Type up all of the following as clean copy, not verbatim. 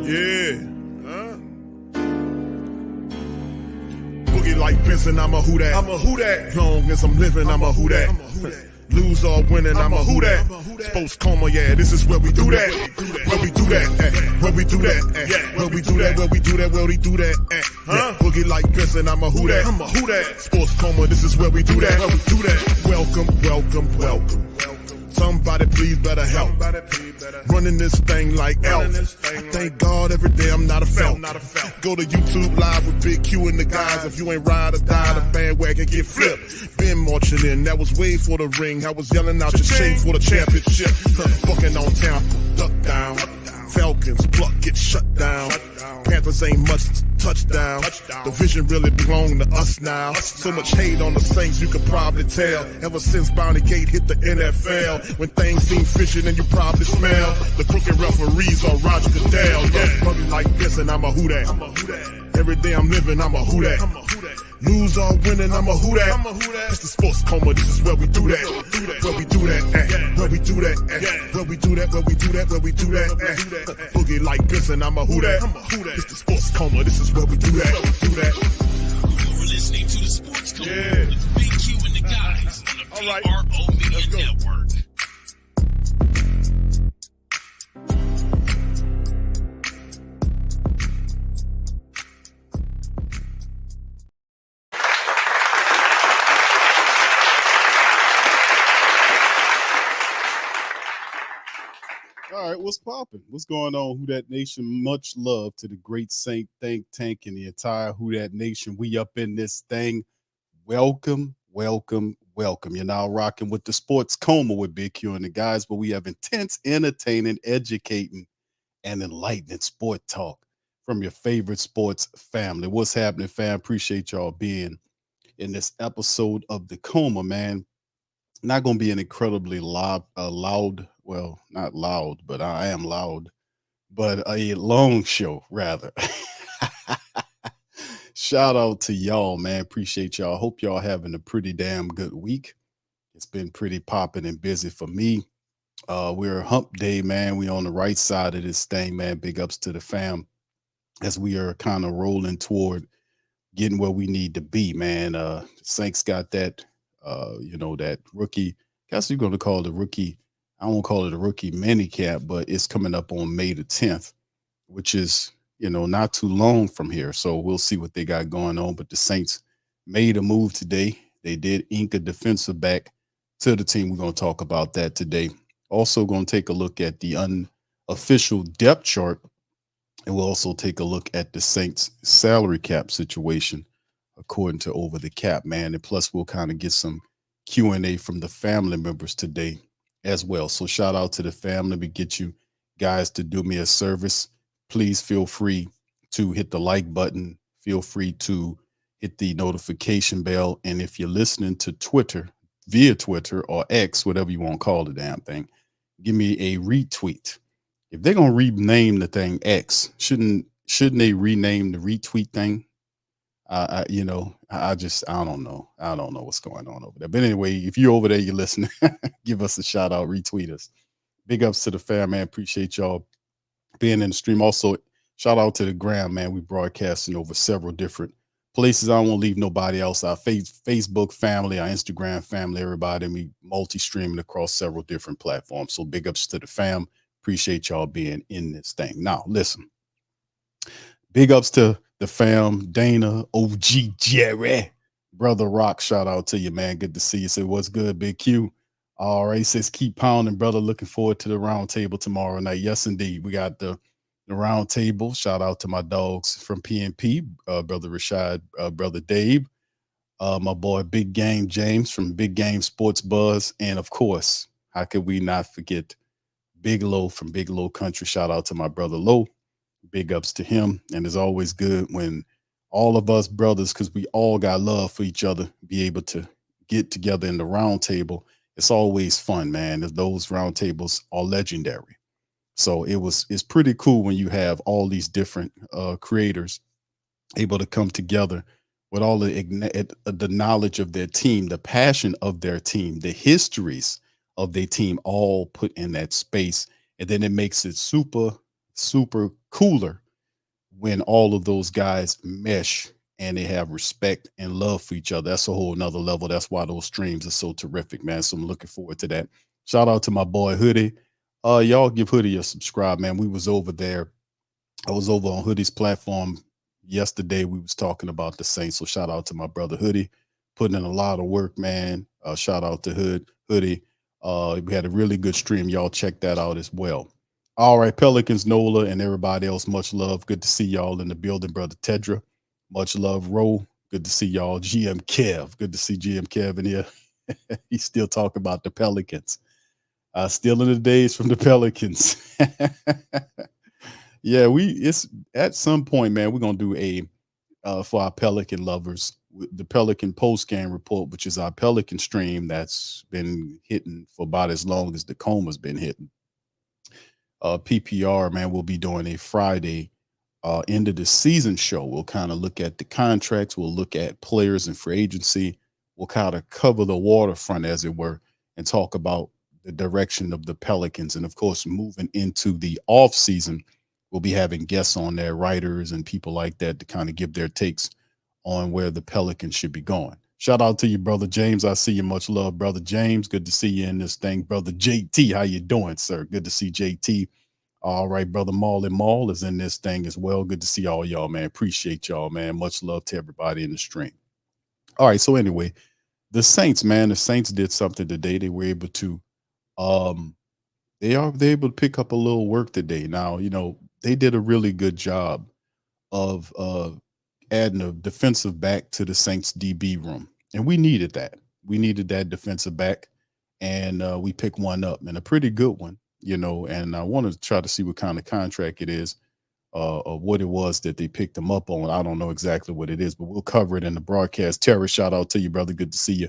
Yeah. Huh? Boogie like Benson, I'm a who that. I'm a who that. Long as I'm living, I'm a who that. Lose or winning, I'm a who that. Sports Coma, yeah, this is where we do that. Where we do that, where we do that, where we do that, where we do that, where we do that, huh? Boogie like Benson, I'm a who that. I'm a who that. Sports Coma, this is where we do that. Where we do that. Welcome, welcome, welcome. Somebody please better help. Running this thing like elf. I thank God every day I'm not a felt. Go to YouTube live with Big Q and the guys. If you ain't ride or die, the bandwagon get flipped. Been marching in, that was way for the ring. I was yelling out your shame for the championship. Bucking on Tampa, duck down. Falcons, pluck, get shut down. Panthers ain't much touchdown. The vision really belong to us now. So much hate on the Saints, you could probably tell. Ever since Bounty Gate hit the NFL, when things seem fishy, then you probably smell the crooked referees on Roger Goodell. Yeah, probably like this, and I'm a who that. Every day I'm living, I'm a who that. Lose or winning, I'm a who that. It's the Sports Coma, this is where we do that. Where we do that, where we do that, where we do that, where we do that, where we do that. Boogie like this, and I'm a who that. It's the Sports Coma, this is where we do that. You're listening to the Sports Coma with Big Q and the guys on the PRO Media Network. All right, what's popping? What's going on, Who Dat Nation? Much love to the great Saint Think Tank and the entire Who Dat Nation. We up in this thing. Welcome, welcome, welcome. You're now rocking with the Sports Coma with Big Q and the guys, but we have intense, entertaining, educating, and enlightening sport talk from your favorite sports family. What's happening, fam? Appreciate y'all being in this episode of the Coma, man. Not going to be an incredibly loud, well, not loud, but I am loud, but a long show, rather. Shout out to y'all, man. Appreciate y'all. Hope y'all having a pretty damn good week. It's been pretty popping and busy for me. We're hump day, man. We on the right side of this thing, man. Big ups to the fam as we are kind of rolling toward getting where we need to be, man. Saints got that. That rookie, I guess you're going to call it a rookie. I won't call it a rookie mini camp, but it's coming up on May the 10th, which is, not too long from here. So we'll see what they got going on. But the Saints made a move today. They did ink a defensive back to the team. We're going to talk about that today. Also going to take a look at the unofficial depth chart. And we'll also take a look at the Saints salary cap situation according to Over the Cap, man. And plus, we'll kind of get some Q&A from the family members today as well. So shout out to the family. Let me get you guys to do me a service. Please feel free to hit the like button. Feel free to hit the notification bell. And if you're listening to Twitter, via Twitter or X, whatever you want to call the damn thing, give me a retweet. If they're going to rename the thing X, shouldn't they rename the retweet thing? I don't know. I don't know what's going on over there. But anyway, if you're over there, you're listening, give us a shout out, retweet us. Big ups to the fam, man. Appreciate y'all being in the stream. Also, shout out to the gram, man. We broadcasting over several different places. I don't want to leave nobody else. Our Facebook family, our Instagram family, everybody. And we multi-streaming across several different platforms. So big ups to the fam. Appreciate y'all being in this thing. Now, listen. Big ups to the fam, Dana, OG Jerry, Brother Rock. Shout out to you, man. Good to see you. Say, what's good, Big Q? All right, says keep pounding, brother. Looking forward to the round table tomorrow night. Yes, indeed. We got the round table. Shout out to my dogs from PNP, Brother Rashad, Brother Dave, my boy Big Game James from Big Game Sports Buzz. And of course, how could we not forget Big Low from Big Low Country? Shout out to my brother Low. Big ups to him. And it's always good when all of us brothers, because we all got love for each other, be able to get together in the round table. It's always fun, man. Those round tables are legendary. So it's pretty cool when you have all these different creators able to come together with all the knowledge of their team, the passion of their team, the histories of their team, all put in that space. And then it makes it super, super cooler when all of those guys mesh and they have respect and love for each other. That's a whole nother level. That's why those streams are so terrific, man. So I'm looking forward to that. Shout out to my boy Hoodie. Y'all give Hoodie a subscribe, man. We was over there. I was over on Hoodie's platform yesterday. We was talking about the Saints. So shout out to my brother Hoodie, putting in a lot of work, man. Shout out to Hoodie. We had a really good stream. Y'all check that out as well. All right, Pelicans, Nola, and everybody else, much love. Good to see y'all in the building, brother Tedra. Much love, Ro. Good to see y'all. GM Kev. Good to see GM Kev in here. He's still talking about the Pelicans. Still in the days from the Pelicans. Yeah, it's at some point, man, we're gonna do for our Pelican lovers, the Pelican post game report, which is our Pelican stream that's been hitting for about as long as the Coma's been hitting. PPR, man, we'll be doing a Friday end of the season show. We'll kind of look at the contracts, we'll look at players and free agency, we'll kind of cover the waterfront, as it were, and talk about the direction of the Pelicans. And of course, moving into the off season, we'll be having guests on there, writers and people like that, to kind of give their takes on where the Pelicans should be going. Shout out to you, brother James. I see you. Much love, brother James. Good to see you in this thing, brother JT. How you doing, sir? Good to see JT. All right, brother Maul is in this thing as well. Good to see all y'all, man. Appreciate y'all, man. Much love to everybody in the stream. All right, so anyway, the Saints, man, the Saints did something today. They were able to they're able to pick up a little work today. Now, they did a really good job of adding a defensive back to the Saints DB room. And we needed that. We needed that defensive back. And we picked one up, and a pretty good one, and I want to try to see what kind of contract it is, or what it was that they picked him up on. I don't know exactly what it is, but we'll cover it in the broadcast. Terry, shout out to you, brother. Good to see you.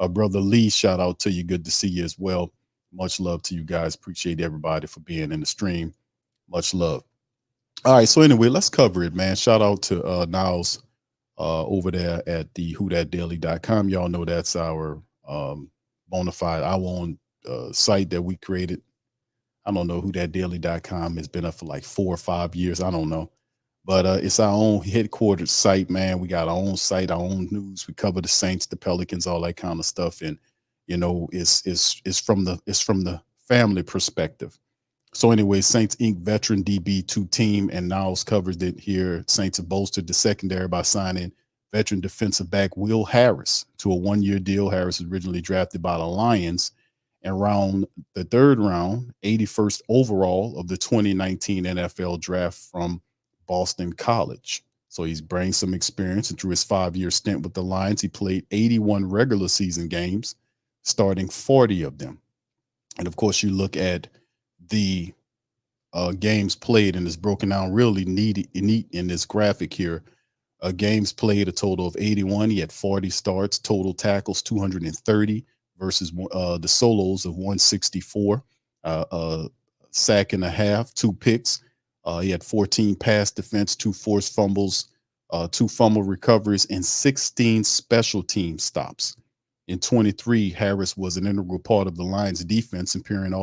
Brother Lee, shout out to you. Good to see you as well. Much love to you guys. Appreciate everybody for being in the stream. Much love. All right, so anyway, let's cover it, man. Shout out to Niles over there at the whothatdaily.com. Y'all know that's our bona fide, our own site that we created. I don't know, whothatdaily.com has been up for like 4 or 5 years. I don't know. But it's our own headquartered site, man. We got our own site, our own news. We cover the Saints, the Pelicans, all that kind of stuff. And it's from the family perspective. So anyway, Saints Inc. veteran DB2 team, and Niles covers it here. Saints have bolstered the secondary by signing veteran defensive back Will Harris to a 1-year deal. Harris was originally drafted by the Lions and the third round, 81st overall of the 2019 NFL draft from Boston College. So he's bringing some experience, and through his 5-year stint with the Lions, he played 81 regular season games, starting 40 of them. And of course, you look at the games played, and it's broken down really neat in this graphic here. Games played, a total of 81. He had 40 starts, total tackles 230 versus the solos of 164, sack and a half, 2 picks. He had 14 pass defense, 2 forced fumbles, 2 fumble recoveries, and 16 special team stops. In 23, Harris was an integral part of the Lions defense, appearing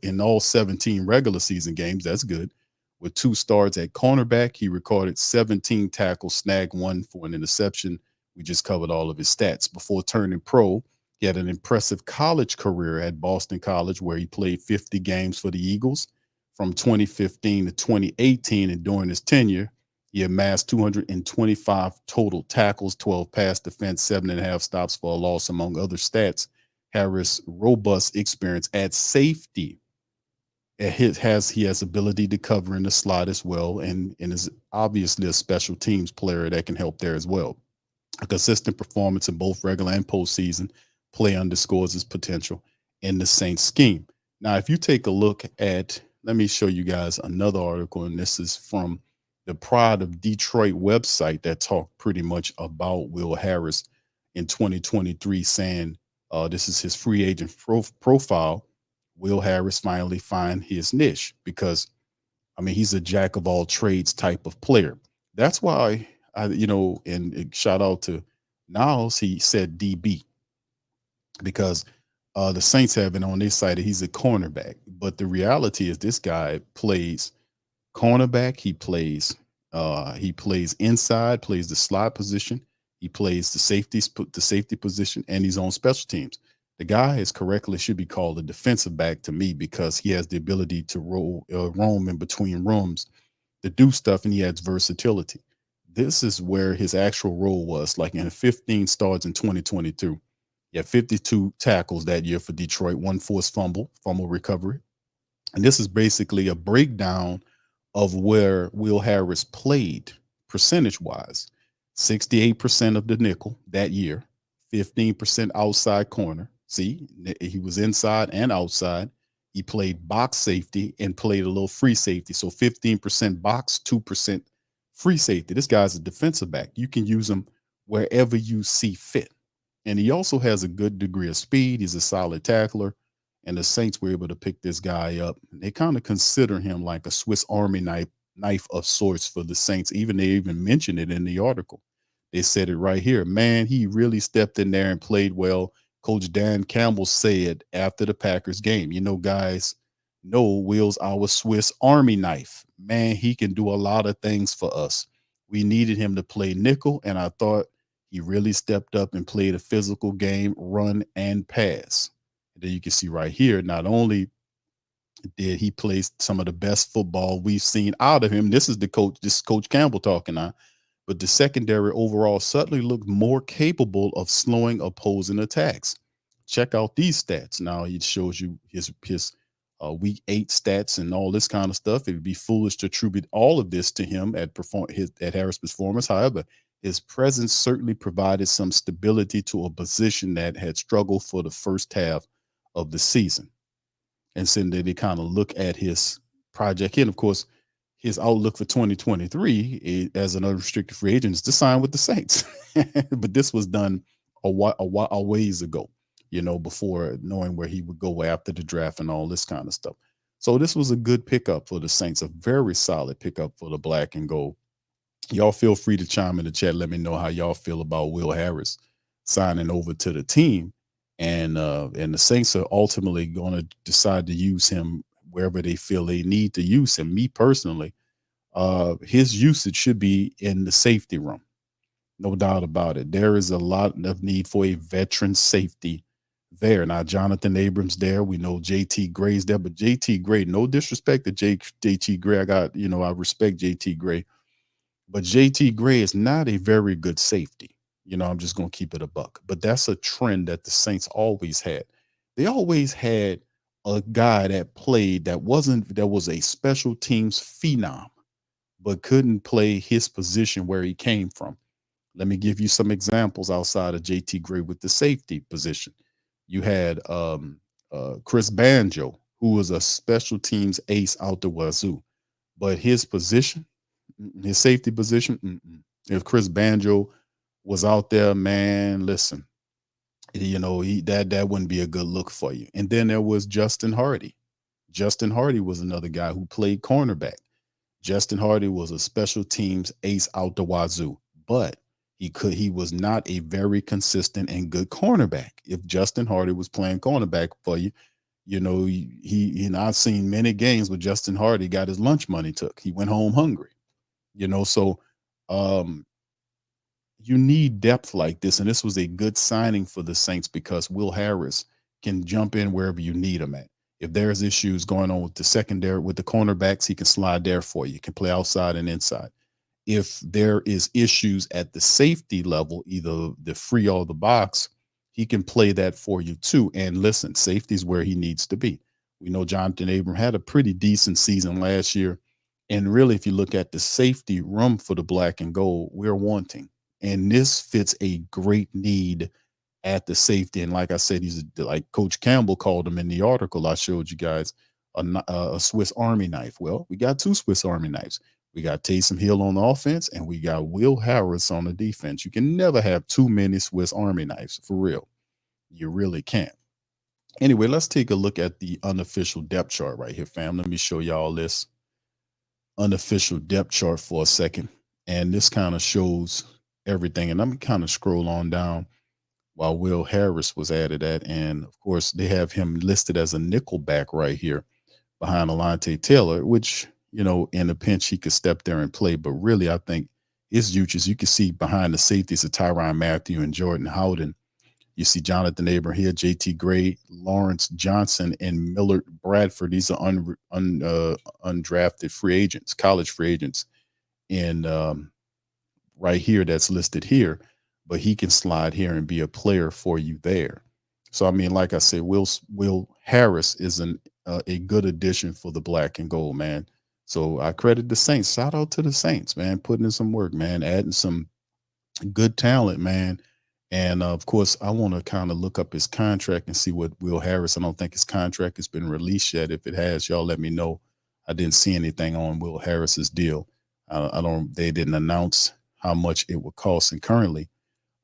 in all 17 regular season games. That's good. With 2 starts at cornerback, he recorded 17 tackles, snagged 1 for an interception. We just covered all of his stats. Before turning pro, he had an impressive college career at Boston College, where he played 50 games for the Eagles from 2015 to 2018. And during his tenure, he amassed 225 total tackles, 12 pass defense, 7.5 stops for a loss, among other stats. Harris' robust experience at safety. He has ability to cover in the slot as well, and is obviously a special teams player that can help there as well. A consistent performance in both regular and postseason play underscores his potential in the Saints scheme. Now, if you take a look at, let me show you guys another article, and this is from the Pride of Detroit website that talked pretty much about Will Harris in 2023, saying this is his free agent profile. Will Harris finally find his niche, because, he's a jack of all trades type of player. That's why and shout out to Niles, he said DB, because the Saints have it on their side that he's a cornerback. But the reality is this guy plays Cornerback, he plays inside, plays the slot position, he plays the safety position, and he's on special teams. The guy is correctly should be called a defensive back to me because he has the ability to roam in between rooms to do stuff, and he adds versatility. This is where his actual role was. Like in 15 starts in 2022, he had 52 tackles that year for Detroit, one forced fumble recovery. And this is basically a breakdown of where Will Harris played percentage wise. 68% of the nickel that year, 15% outside corner. See, he was inside and outside. He played box safety and played a little free safety. So 15% box, 2% free safety. This guy's a defensive back. You can use him wherever you see fit. And he also has a good degree of speed. He's a solid tackler. And the Saints were able to pick this guy up. They kind of consider him like a Swiss Army knife of sorts for the Saints. They even mentioned it in the article. They said it right here. Man, he really stepped in there and played well. Coach Dan Campbell said after the Packers game, guys, no, Will's our Swiss Army knife. Man, he can do a lot of things for us. We needed him to play nickel, and I thought he really stepped up and played a physical game, run and pass. And then you can see right here, not only did he play some of the best football we've seen out of him. This is Coach Campbell talking now. But the secondary overall suddenly looked more capable of slowing opposing attacks. Check out these stats. Now it shows you his week 8 stats and all this kind of stuff. It would be foolish to attribute all of this to him at Harris' performance. However, his presence certainly provided some stability to a position that had struggled for the first half of the season. And so then they kind of look at his project. And of course, his outlook for 2023 as an unrestricted free agent is to sign with the Saints. But this was done a ways ago, before knowing where he would go after the draft and all this kind of stuff. So this was a good pickup for the Saints, a very solid pickup for the black and gold. Y'all feel free to chime in the chat. Let me know how y'all feel about Will Harris signing over to the team. And the Saints are ultimately going to decide to use him wherever they feel they need to use him. Me personally, his usage should be in the safety room. No doubt about it. There is a lot of need for a veteran safety there. Now, Jonathan Abrams there. We know JT Gray's there, but JT Gray, no disrespect to JT Gray. I respect JT Gray, but JT Gray is not a very good safety. I'm just going to keep it a buck. But that's a trend that the Saints always had. They always had a guy that played that was a special teams phenom, but couldn't play his position where he came from. Let me give you some examples outside of JT Gray with the safety position. You had Chris Banjo, who was a special teams ace out the wazoo, but his position, his safety position, if Chris Banjo was out there, man, listen, that wouldn't be a good look for you. And then there was Justin Hardy. Justin Hardy was another guy who played cornerback. Justin Hardy was a special teams ace out the wazoo, but he was not a very consistent and good cornerback. If Justin Hardy was playing cornerback for you, I've seen many games where Justin Hardy got his lunch money took. He went home hungry, so you need depth like this. And this was a good signing for the Saints because Will Harris can jump in wherever you need him at. If there's issues going on with the secondary, with the cornerbacks, he can slide there for you. He can play outside and inside. If there is issues at the safety level, either the free or the box, he can play that for you too. And listen, safety is where he needs to be. We know Jonathan Abram had a pretty decent season last year. And really, if you look at the safety room for the black and gold, we're wanting. And this fits a great need at the safety. And like I said, he's like Coach Campbell called him in the article I showed you guys, a Swiss Army knife. Well, we got 2 Swiss Army knives. We got Taysom Hill on the offense, and we got Will Harris on the defense. You can never have too many Swiss Army knives, for real. You really can't. Anyway, let's take a look at the unofficial depth chart right here, fam. Let me show y'all this unofficial depth chart for a second. And this kind of shows everything. And I'm going to kind of scroll on down while Will Harris was added at. And, of course, they have him listed as a nickelback right here behind Alontae Taylor, which in a pinch, he could step there and play. But really, I think his futures, you can see behind the safeties of Tyrann Mathieu and Jordan Howden. You see Jonathan Abram here, JT Gray, Lawrence Johnson, and Millard Bradford. These are undrafted free agents, college free agents. And right here, that's listed here. But he can slide here and be a player for you there. So, I mean, like I said, Will Harris is a good addition for the black and gold, man. So I credit the Saints. Shout out to the Saints, man, putting in some work, man, adding some good talent, man. And of course, I want to kind of look up his contract and see what Will Harris. I don't think his contract has been released yet. If it has, y'all let me know. I didn't see anything on Will Harris's deal. I don't. They didn't announce how much it would cost. And currently,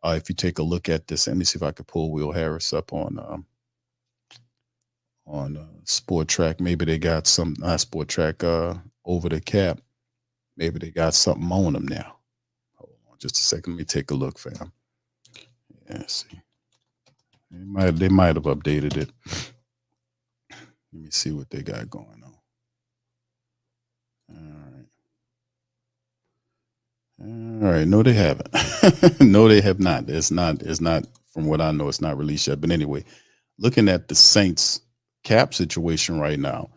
if you take a look at this, let me see if I could pull Will Harris up on Sport Track. Maybe they got some Sport Track over the cap. Maybe they got something on them now. Hold on just a second. Let me take a look, fam. Yeah, see. They might have updated it. Let me see what they got going on. All right. No, they haven't. No, they have not. It's not from what I know, it's not released yet. But anyway, looking at the Saints cap situation right now,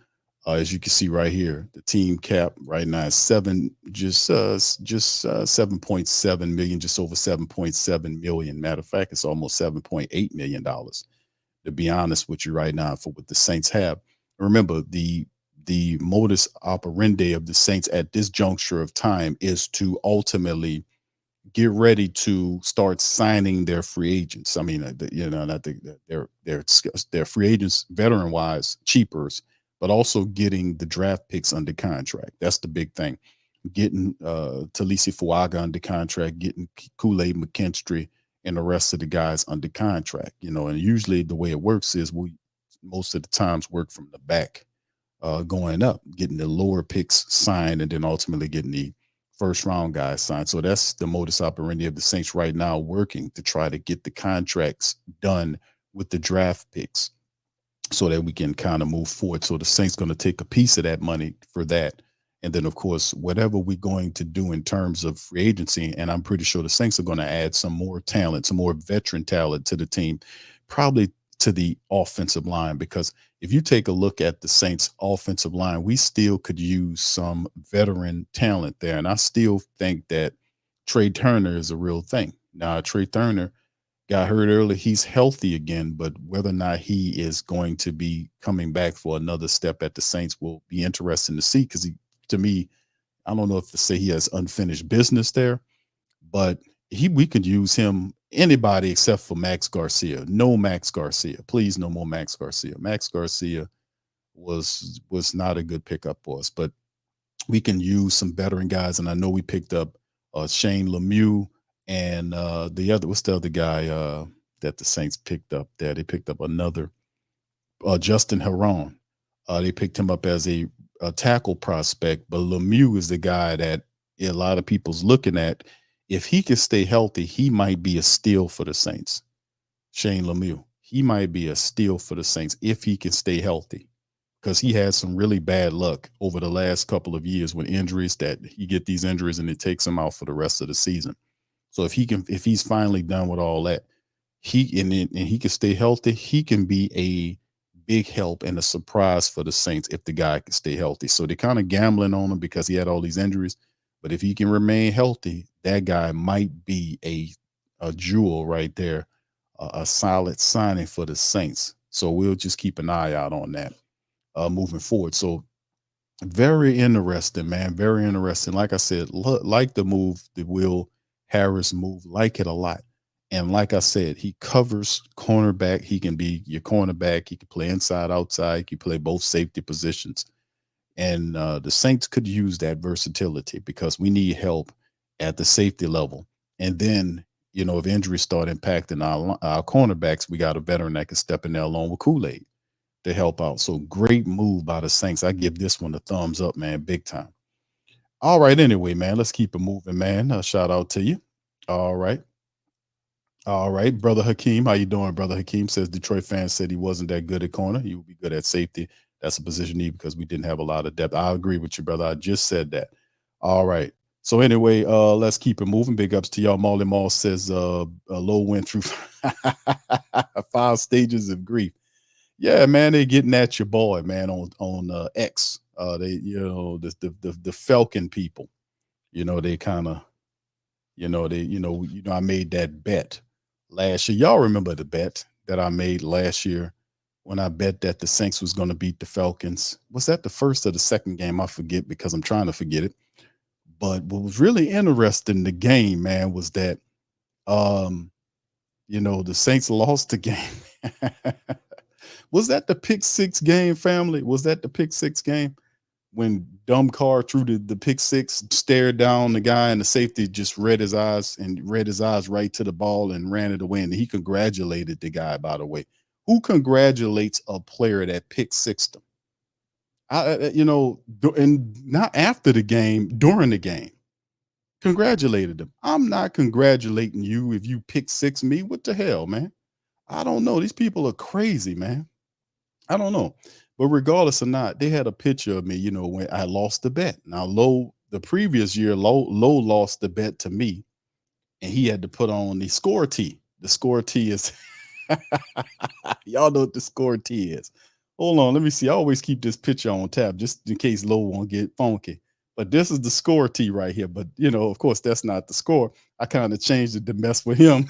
as you can see right here, the team cap right now is 7.7 million, just over 7.7 million. Matter of fact, it's almost $7.8 million. To be honest with you right now, for what the Saints have. Remember, the modus operandi of the Saints at this juncture of time is to ultimately get ready to start signing their free agents. I mean, not they're free agents, veteran wise, cheapers, but also getting the draft picks under contract. That's the big thing. Getting Talisi Fuaga under contract, getting Kool-Aid McKinstry and the rest of the guys under contract. And usually the way it works is we most of the times work from the back, going up, getting the lower picks signed, and then ultimately getting the first round guys signed. So that's the modus operandi of the Saints right now, working to try to get the contracts done with the draft picks so that we can kind of move forward. So the Saints going to take a piece of that money for that. And then, of course, whatever we're going to do in terms of free agency, and I'm pretty sure the Saints are going to add some more talent, some more veteran talent to the team, probably to the offensive line, because if you take a look at the Saints offensive line, we still could use some veteran talent there. And I still think that Trey Turner is a real thing. Now, Trey Turner got hurt early. He's healthy again, but whether or not he is going to be coming back for another step at the Saints will be interesting to see, because to me, I don't know if to say he has unfinished business there, but we could use him, anybody except for Max Garcia. No Max Garcia. Please, no more Max Garcia. Max Garcia was not a good pickup for us, but we can use some veteran guys. And I know we picked up Shane Lemieux and what's the other guy that the Saints picked up there? They picked up another Justin Heron. They picked him up as a tackle prospect, but Lemieux is the guy that a lot of people's looking at. If he can stay healthy, he might be a steal for the Saints. Shane Lemieux, he might be a steal for the Saints if he can stay healthy, because he had some really bad luck over the last couple of years with injuries, that he get these injuries and it takes him out for the rest of the season. So if he's finally done with all that, he can stay healthy, he can be a big help and a surprise for the Saints if the guy can stay healthy. So they're kind of gambling on him because he had all these injuries. But if he can remain healthy, that guy might be a jewel right there, a solid signing for the Saints. So we'll just keep an eye out on that moving forward. So very interesting, man. Very interesting. Like I said, like the move, the Will Harris move, like it a lot. And like I said, he covers cornerback. He can be your cornerback. He can play inside, outside. He can play both safety positions. And the Saints could use that versatility, because we need help at the safety level. And then, if injuries start impacting our cornerbacks, we got a veteran that can step in there along with Kool-Aid to help out. So great move by the Saints. I give this one a thumbs up, man, big time. All right, anyway, man, let's keep it moving, man. A shout out to you. All right. Brother Hakeem, how you doing, Brother Hakeem? Says Detroit fans said he wasn't that good at corner. He would be good at safety. That's a position need because we didn't have a lot of depth. I agree with you, brother. I just said that. All right. So anyway, let's keep it moving. Big ups to y'all. Molly Mall says Low went through 5 stages of grief. Yeah, man, they getting at your boy, man, on X. They, the Falcon people, they kind of, I made that bet last year. Y'all remember the bet that I made last year when I bet that the Saints was going to beat the Falcons? Was that the first or the second game? I forget because I'm trying to forget it. But what was really interesting in the game, man, was that um, the Saints lost the game. Was that the pick six game, family? Was that the pick six game when dumb Carr threw the pick six, stared down the guy, and the safety just read his eyes right to the ball and ran it away? And he congratulated the guy, by the way. Who congratulates a player that pick six them? And not after the game, during the game. Congratulated him. I'm not congratulating you if you pick six me. What the hell, man? I don't know. These people are crazy, man. I don't know. But regardless or not, they had a picture of me, when I lost the bet. Now, the previous year, Low lost the bet to me, and he had to put on the score tee. The score tee is, y'all know what the score tee is. Hold on, let me see. I always keep this picture on tap just in case Low won't get funky. But this is the score tee right here. But, of course, that's not the score. I kind of changed it to mess with him.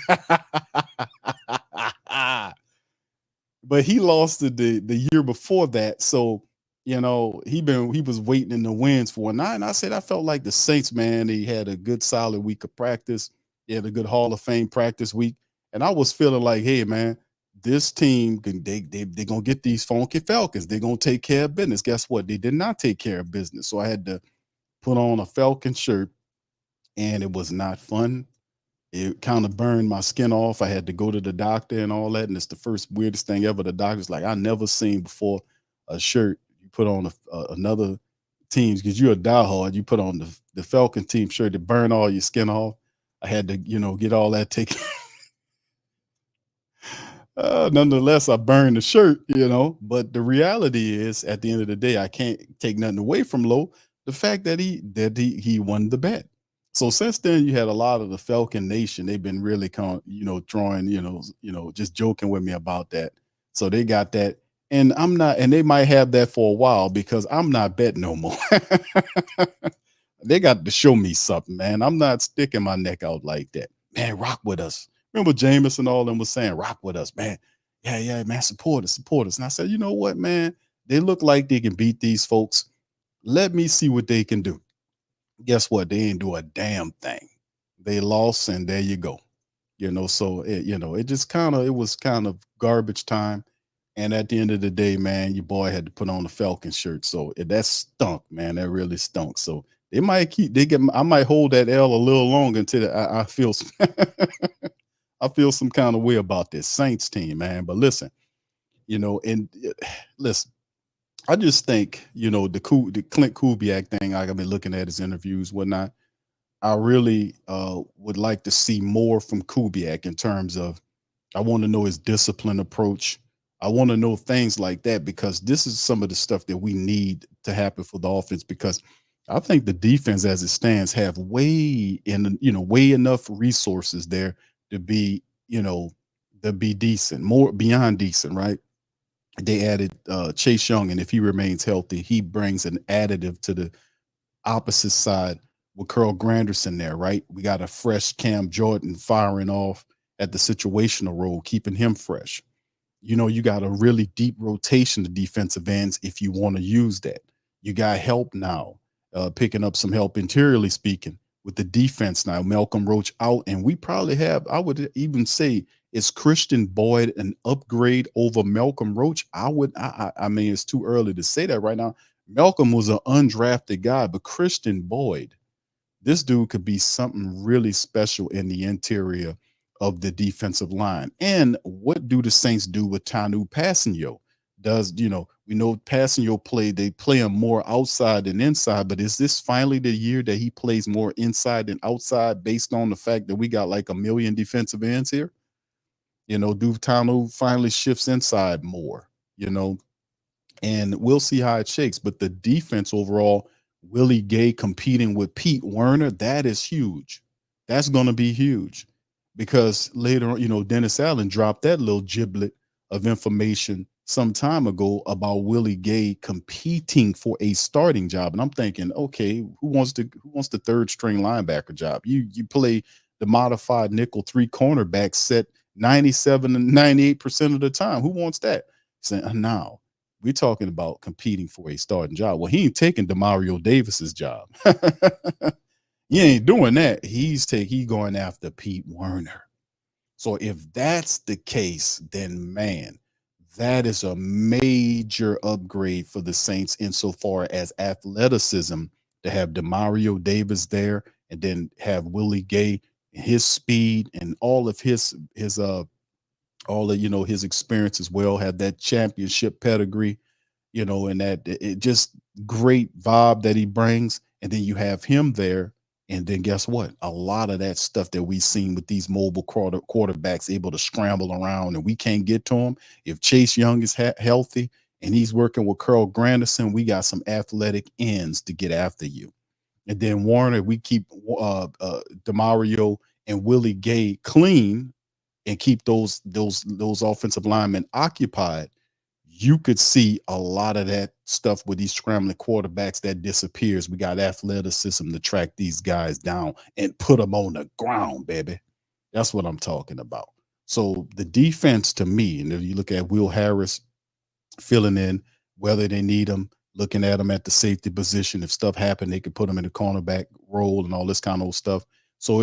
But he lost the year before that. So, he was waiting in the wins for a night. And I said, I felt like the Saints, man, they had a good solid week of practice. They had a good Hall of Fame practice week. And I was feeling like, hey, man, this team, they're going to get these funky Falcons. They're going to take care of business. Guess what? They did not take care of business. So I had to put on a Falcon shirt, and it was not fun. It kind of burned my skin off. I had to go to the doctor and all that. And it's the first weirdest thing ever. The doctor's like, I never seen before a shirt you put on another team's, because you're a diehard. You put on the Falcon team shirt to burn all your skin off. I had to, get all that taken. Nonetheless, I burned the shirt, But the reality is, at the end of the day, I can't take nothing away from Low. The fact that he won the bet. So since then, you had a lot of the Falcon Nation. They've been really throwing, just joking with me about that. So they got that, and I'm not, and they might have that for a while because I'm not betting no more. They got to show me something, man. I'm not sticking my neck out like that, man. Rock with us. Remember Jameis and all them was saying, rock with us, man. Yeah, man, support us. And I said, you know what, man? They look like they can beat these folks. Let me see what they can do. Guess what? They ain't do a damn thing. They lost, and there you go. So it was kind of garbage time. And at the end of the day, man, your boy had to put on the Falcon shirt. So that stunk, man. That really stunk. So I might hold that L a little longer until I feel I feel some kind of way about this Saints team, man. But listen, listen, I just think, the Clint Kubiak thing, I've been looking at his interviews, whatnot. I really would like to see more from Kubiak in terms of, I want to know his discipline approach. I want to know things like that, because this is some of the stuff that we need to happen for the offense, because I think the defense as it stands have way enough resources there to be, decent, more beyond decent, right? They added Chase Young, and if he remains healthy, he brings an additive to the opposite side with Carl Granderson there, right? We got a fresh Cam Jordan firing off at the situational role, keeping him fresh. You got a really deep rotation of defensive ends if you want to use that. You got help now, picking up some help interiorly speaking with the defense now. Malcolm Roach out, and we probably have, I would even say, is Christian Boyd an upgrade over Malcolm Roach? I mean, it's too early to say that right now. Malcolm was an undrafted guy, but Christian Boyd, this dude could be something really special in the interior of the defensive line. And what do the Saints do with Tanu Passanio? We know Passanio they play him more outside than inside, but is this finally the year that he plays more inside than outside based on the fact that we got like a million defensive ends here? Do Tanu finally shifts inside more? and we'll see how it shakes. But the defense overall, Willie Gay competing with Pete Werner, that is huge. That's going to be huge because later on, Dennis Allen dropped that little giblet of information some time ago about Willie Gay competing for a starting job. And I'm thinking, okay, who wants the third string linebacker job? You play the modified nickel three cornerback set 97 and 98% of the time. Who wants that? Saying now we're talking about competing for a starting job. Well, he ain't taking Demario Davis's job. He ain't doing that. He going after Pete Werner. So if that's the case, then man, that is a major upgrade for the Saints insofar as athleticism to have Demario Davis there and then have Willie Gay, his speed and all of his all of his experience as well, have that championship pedigree, and that it just great vibe that he brings. And then you have him there. And then guess what? A lot of that stuff that we've seen with these mobile quarterbacks able to scramble around and we can't get to him. If Chase Young is healthy and he's working with Carl Granderson, we got some athletic ends to get after you. And then Warner, we keep Demario and Willie Gay clean and keep those offensive linemen occupied. You could see a lot of that stuff with these scrambling quarterbacks that disappears. We got athleticism to track these guys down and put them on the ground, baby. That's what I'm talking about. So the defense to me, and if you look at Will Harris filling in, whether they need him, looking at him at the safety position. If stuff happened, they could put him in the cornerback role and all this kind of stuff. So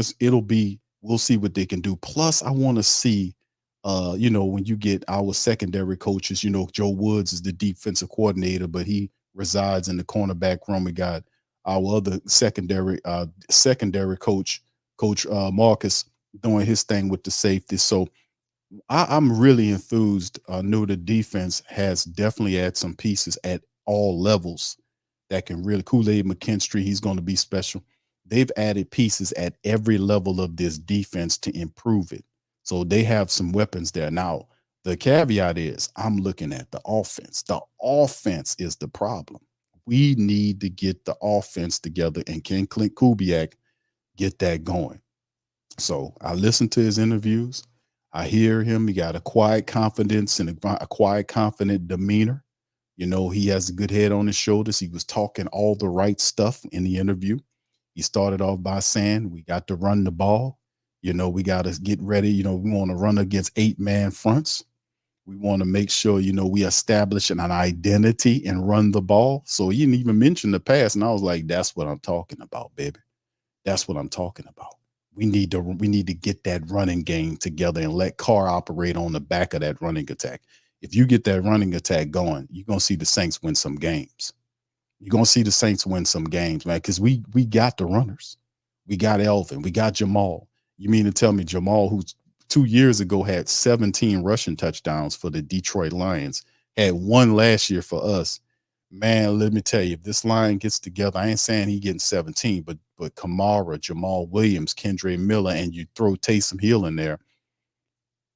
we'll see what they can do. Plus, I want to see when you get our secondary coaches, Joe Woods is the defensive coordinator, but he resides in the cornerback room. We got our other secondary coach, Coach Marcus, doing his thing with the safety. So I'm really enthused. Knew the defense has definitely had some pieces at all levels that can really Kool-Aid McKinstry. He's going to be special. They've added pieces at every level of this defense to improve it. So they have some weapons there. Now, the caveat is I'm looking at the offense. The offense is the problem. We need to get the offense together, and can Clint Kubiak get that going? So I listen to his interviews. I hear him. He got a quiet confidence and a quiet, confident demeanor. He has a good head on his shoulders. He was talking all the right stuff in the interview. He started off by saying, we got to run the ball. We got to get ready. We want to run against 8-man fronts. We want to make sure, we establish an identity and run the ball. So he didn't even mention the pass. And I was like, that's what I'm talking about, baby. That's what I'm talking about. We need to get that running game together and let Carr operate on the back of that running attack. If you get that running attack going, you're going to see the Saints win some games. You're going to see the Saints win some games, man, because we got the runners. We got Elvin. We got Jamal. You mean to tell me Jamal, who 2 years ago had 17 rushing touchdowns for the Detroit Lions, had one last year for us? Man, let me tell you, if this line gets together, I ain't saying he getting 17, but Kamara, Jamal Williams, Kendre Miller, and you throw Taysom Hill in there,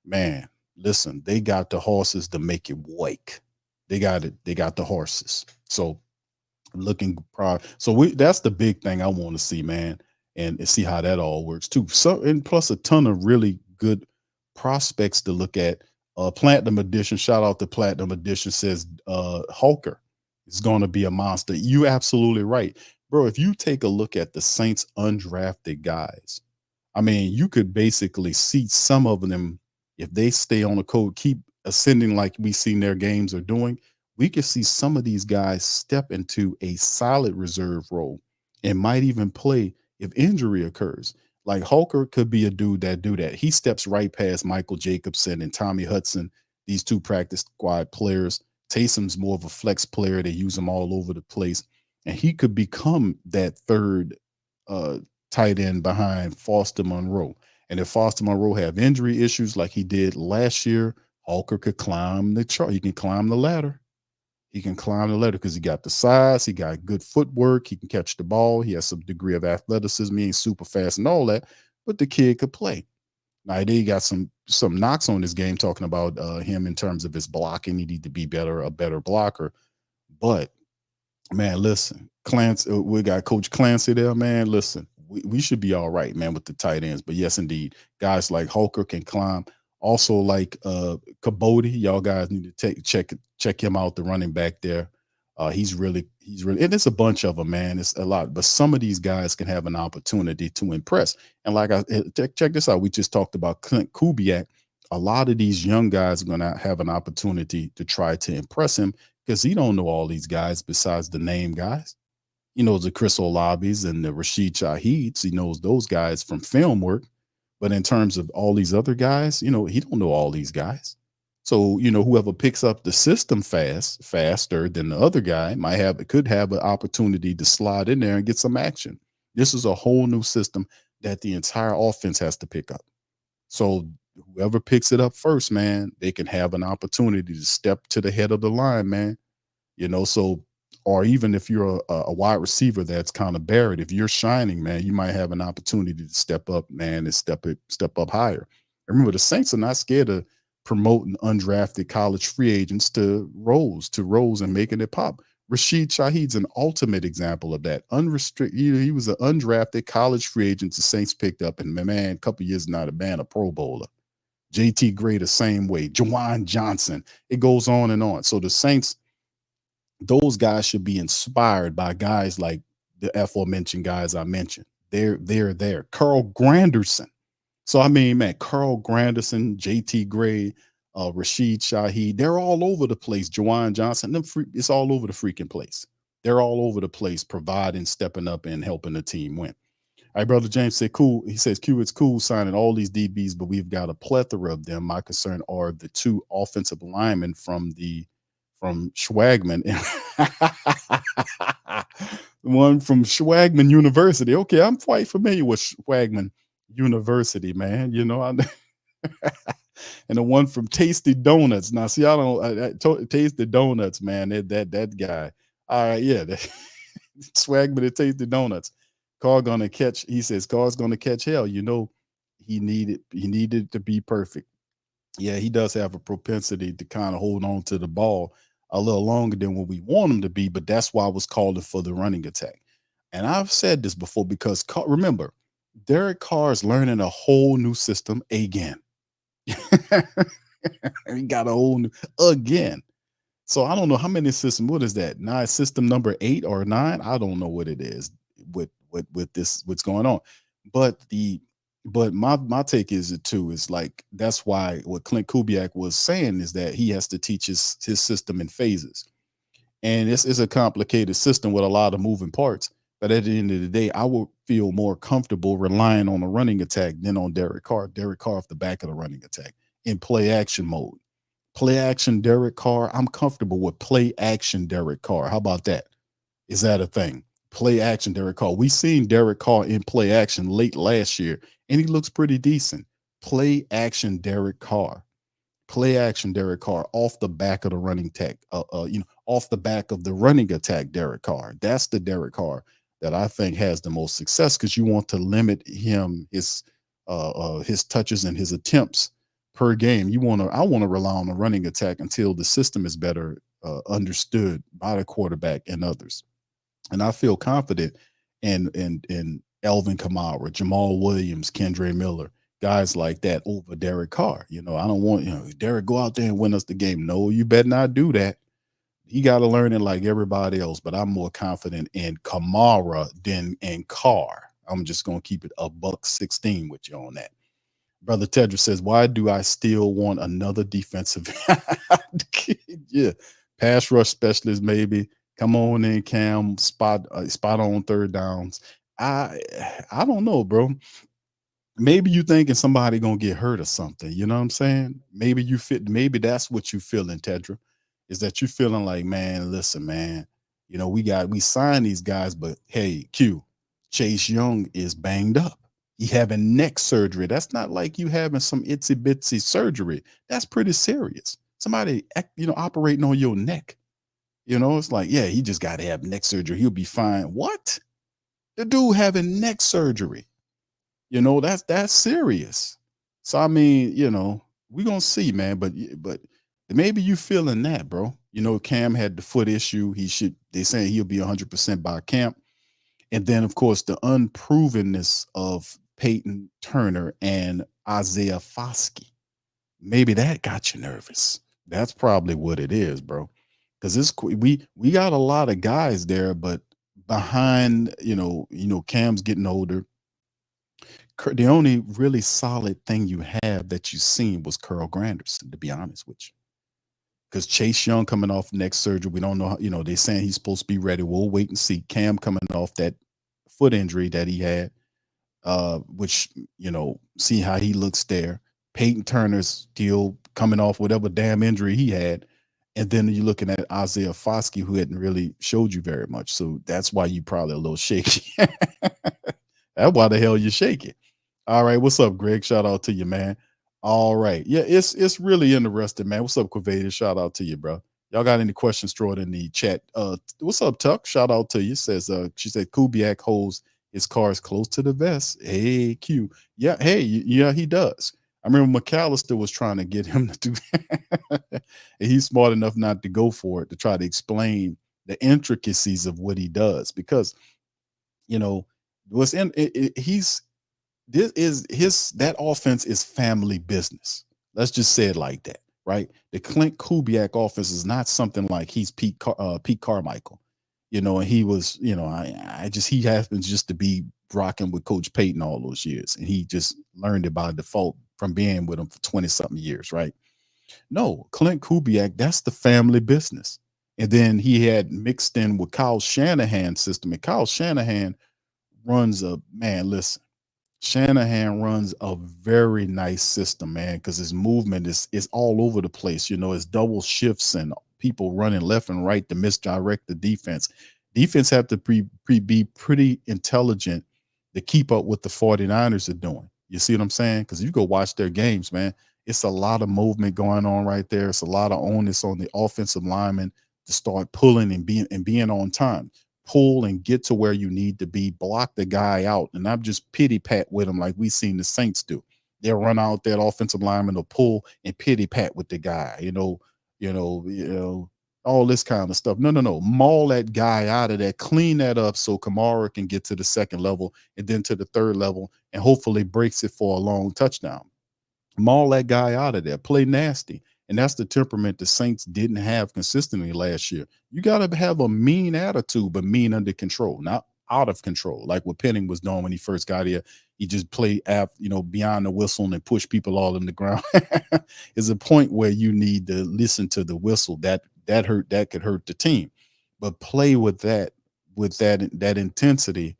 man, listen, they got the horses to make it wake. They got it. They got the horses. So looking proud. So that's the big thing I want to see, man, and see how that all works too. So, and plus a ton of really good prospects to look at. Platinum Edition, shout out to Platinum Edition, says Hulker is going to be a monster. You absolutely right, bro. If you take a look at the Saints undrafted guys, I mean, you could basically see some of them, if they stay on the code, keep ascending like we seen their games are doing, we could see some of these guys step into a solid reserve role and might even play if injury occurs. Like Hulker could be a dude that do that. He steps right past Michael Jacobson and Tommy Hudson, these two practice squad players. Taysom's more of a flex player. They use him all over the place. And he could become that third tight end behind Foster Monroe. And if Foster Monroe have injury issues like he did last year, Hulker could climb the chart. He can climb the ladder. He can climb the ladder because he got the size, he got good footwork, he can catch the ball, he has some degree of athleticism, he ain't super fast and all that, but the kid could play. Now they got some knocks on this game talking about him in terms of his blocking. He need to be a better blocker. But man, listen, Clancy, we got Coach Clancy there, man. Listen, we should be all right, man, with the tight ends. But yes, indeed, guys like Holker can climb. Also, like Cabody, y'all guys need to check him out, the running back there. He's really, and it's a bunch of them, man. It's a lot, but some of these guys can have an opportunity to impress. And like check this out, we just talked about Clint Kubiak. A lot of these young guys are going to have an opportunity to try to impress him because he don't know all these guys besides the name guys. He knows the Chris Olabis and the Rashid Shaheeds. He knows those guys from film work. But in terms of all these other guys, he don't know all these guys. So, whoever picks up the system faster than the other guy could have an opportunity to slide in there and get some action. This is a whole new system that the entire offense has to pick up. So whoever picks it up first, man, they can have an opportunity to step to the head of the line, man. So, or even if you're a wide receiver that's kind of buried, if you're shining, man, you might have an opportunity to step up, man, and step up higher. Remember, the Saints are not scared of promoting undrafted college free agents to roles and making it pop. Rashid Shaheed's an ultimate example of that. Unrestricted, he was an undrafted college free agent the Saints picked up, and man, a couple years now, the man a Pro Bowler. JT Gray the same way. Jawan Johnson. It goes on and on. So the Saints, those guys should be inspired by guys like the aforementioned guys I mentioned. They're there. Carl Granderson. So I mean, man, Carl Granderson, JT Gray, Rashid Shaheed, they're all over the place. Jawan Johnson, it's all over the freaking place. They're all over the place, providing, stepping up, and helping the team win. All right, Brother James said, cool. He says, Q, it's cool signing all these DBs, but we've got a plethora of them. My concern are the two offensive linemen from Schwagman. One from Schwagman University. Okay, I'm quite familiar with Schwagman University, man. And the one from Tasty Donuts. Now, see, Tasty Donuts, man. That guy. All right, yeah, Swagman and Tasty Donuts. Carr gonna catch. He says Carr's gonna catch hell. He needed to be perfect. Yeah, he does have a propensity to kind of hold on to the ball a little longer than what we want him to be, but that's why I was calling for the running attack. And I've said this before because remember, Derek Carr is learning a whole new system again. He got a whole new again. So I don't know how many systems. What is that? System number 8 or 9? I don't know what it is with this, what's going on. But my take is it too. Is like that's why what Clint Kubiak was saying is that he has to teach his system in phases. And this is a complicated system with a lot of moving parts. But at the end of the day, I would feel more comfortable relying on a running attack than on Derek Carr. Derek Carr off the back of the running attack in play action mode. Play action Derek Carr. I'm comfortable with play action Derek Carr. How about that? Is that a thing? Play action Derek Carr. We seen Derek Carr in play action late last year, and he looks pretty decent. Play action Derek Carr. Play action Derek Carr off the back of the running attack. Off the back of the running attack Derek Carr. That's the Derek Carr that I think has the most success because you want to limit his touches and his attempts per game. I want to rely on the running attack until the system is better understood by the quarterback and others. And I feel confident in Alvin Kamara, Jamal Williams, Kendre Miller, guys like that over Derek Carr. I don't want Derek go out there and win us the game. No, you better not do that. He got to learn it like everybody else, but I'm more confident in Kamara than in Carr. I'm just going to keep it $116 with you on that. Brother Tedra says, why do I still want another defensive? Yeah, pass rush specialist, maybe. Come on in, Cam. Spot on third downs. I don't know, bro. Maybe you thinking somebody gonna get hurt or something. You know what I'm saying? Maybe you fit. Maybe that's what you feeling, Tedra. Is that you feeling like, man, listen, man, we signed these guys, but hey, Q, Chase Young is banged up. He having neck surgery. That's not like you having some itsy bitsy surgery. That's pretty serious. Somebody, operating on your neck. It's like, yeah, he just got to have neck surgery. He'll be fine. What? The dude having neck surgery. That's serious. So I mean, we're gonna see, man. But maybe you feeling that, bro. Cam had the foot issue. They're saying he'll be 100% by camp. And then, of course, the unprovenness of Peyton Turner and Isaiah Foskey. Maybe that got you nervous. That's probably what it is, bro. Because we got a lot of guys there, but behind, Cam's getting older. The only really solid thing you have that you seen was Carl Granderson, to be honest with you. Because Chase Young coming off neck surgery, we don't know. They're saying he's supposed to be ready. We'll wait and see. Cam coming off that foot injury that he had, which see how he looks there. Peyton Turner's still coming off whatever damn injury he had, and then you're looking at Isaiah Foskey, who hadn't really showed you very much. So that's why you probably a little shaky. That's why the hell you're shaking. All right, what's up, Greg? Shout out to you, man. All right. Yeah, it's really interesting, man. What's up, Quavader? Shout out to you, bro. Y'all got any questions, throw it in the chat. What's up, Tuck? Shout out to you. Says she said Kubiak holds his cards close to the vest. Hey, Q. Yeah, hey, yeah, he does. I remember McAllister was trying to get him to do that. And he's smart enough not to go for it, to try to explain the intricacies of what he does, because that offense is family business. Let's just say it like that, right? The Clint Kubiak offense is not something like he's Pete Carmichael, and he was, he happens just to be rocking with Coach Payton all those years, and he just learned it by default from being with him for 20 something years, right? No, Clint Kubiak, that's the family business. And then he had mixed in with Kyle Shanahan's system, and Kyle Shanahan runs Shanahan runs a very nice system, man, because his movement is all over the place. It's double shifts and people running left and right to misdirect the defense. Defense have to be pretty intelligent to keep up with the 49ers are doing. You see what I'm saying? Because you go watch their games, man. It's a lot of movement going on right there. It's a lot of onus on the offensive lineman to start pulling and being on time. Pull and get to where you need to be, block the guy out, and not just pity pat with him like we seen the Saints do. They'll run out that offensive lineman to pull and pity pat with the guy, all this kind of stuff. No. Maul that guy out of there, clean that up so Kamara can get to the second level and then to the third level and hopefully breaks it for a long touchdown. Maul that guy out of there, play nasty. And that's the temperament the Saints didn't have consistently last year. You got to have a mean attitude, but mean under control, not out of control, like what Penning was doing when he first got here. He just played, beyond the whistle and push people all in the ground. There's a point where you need to listen to the whistle. That could hurt the team, but play with that intensity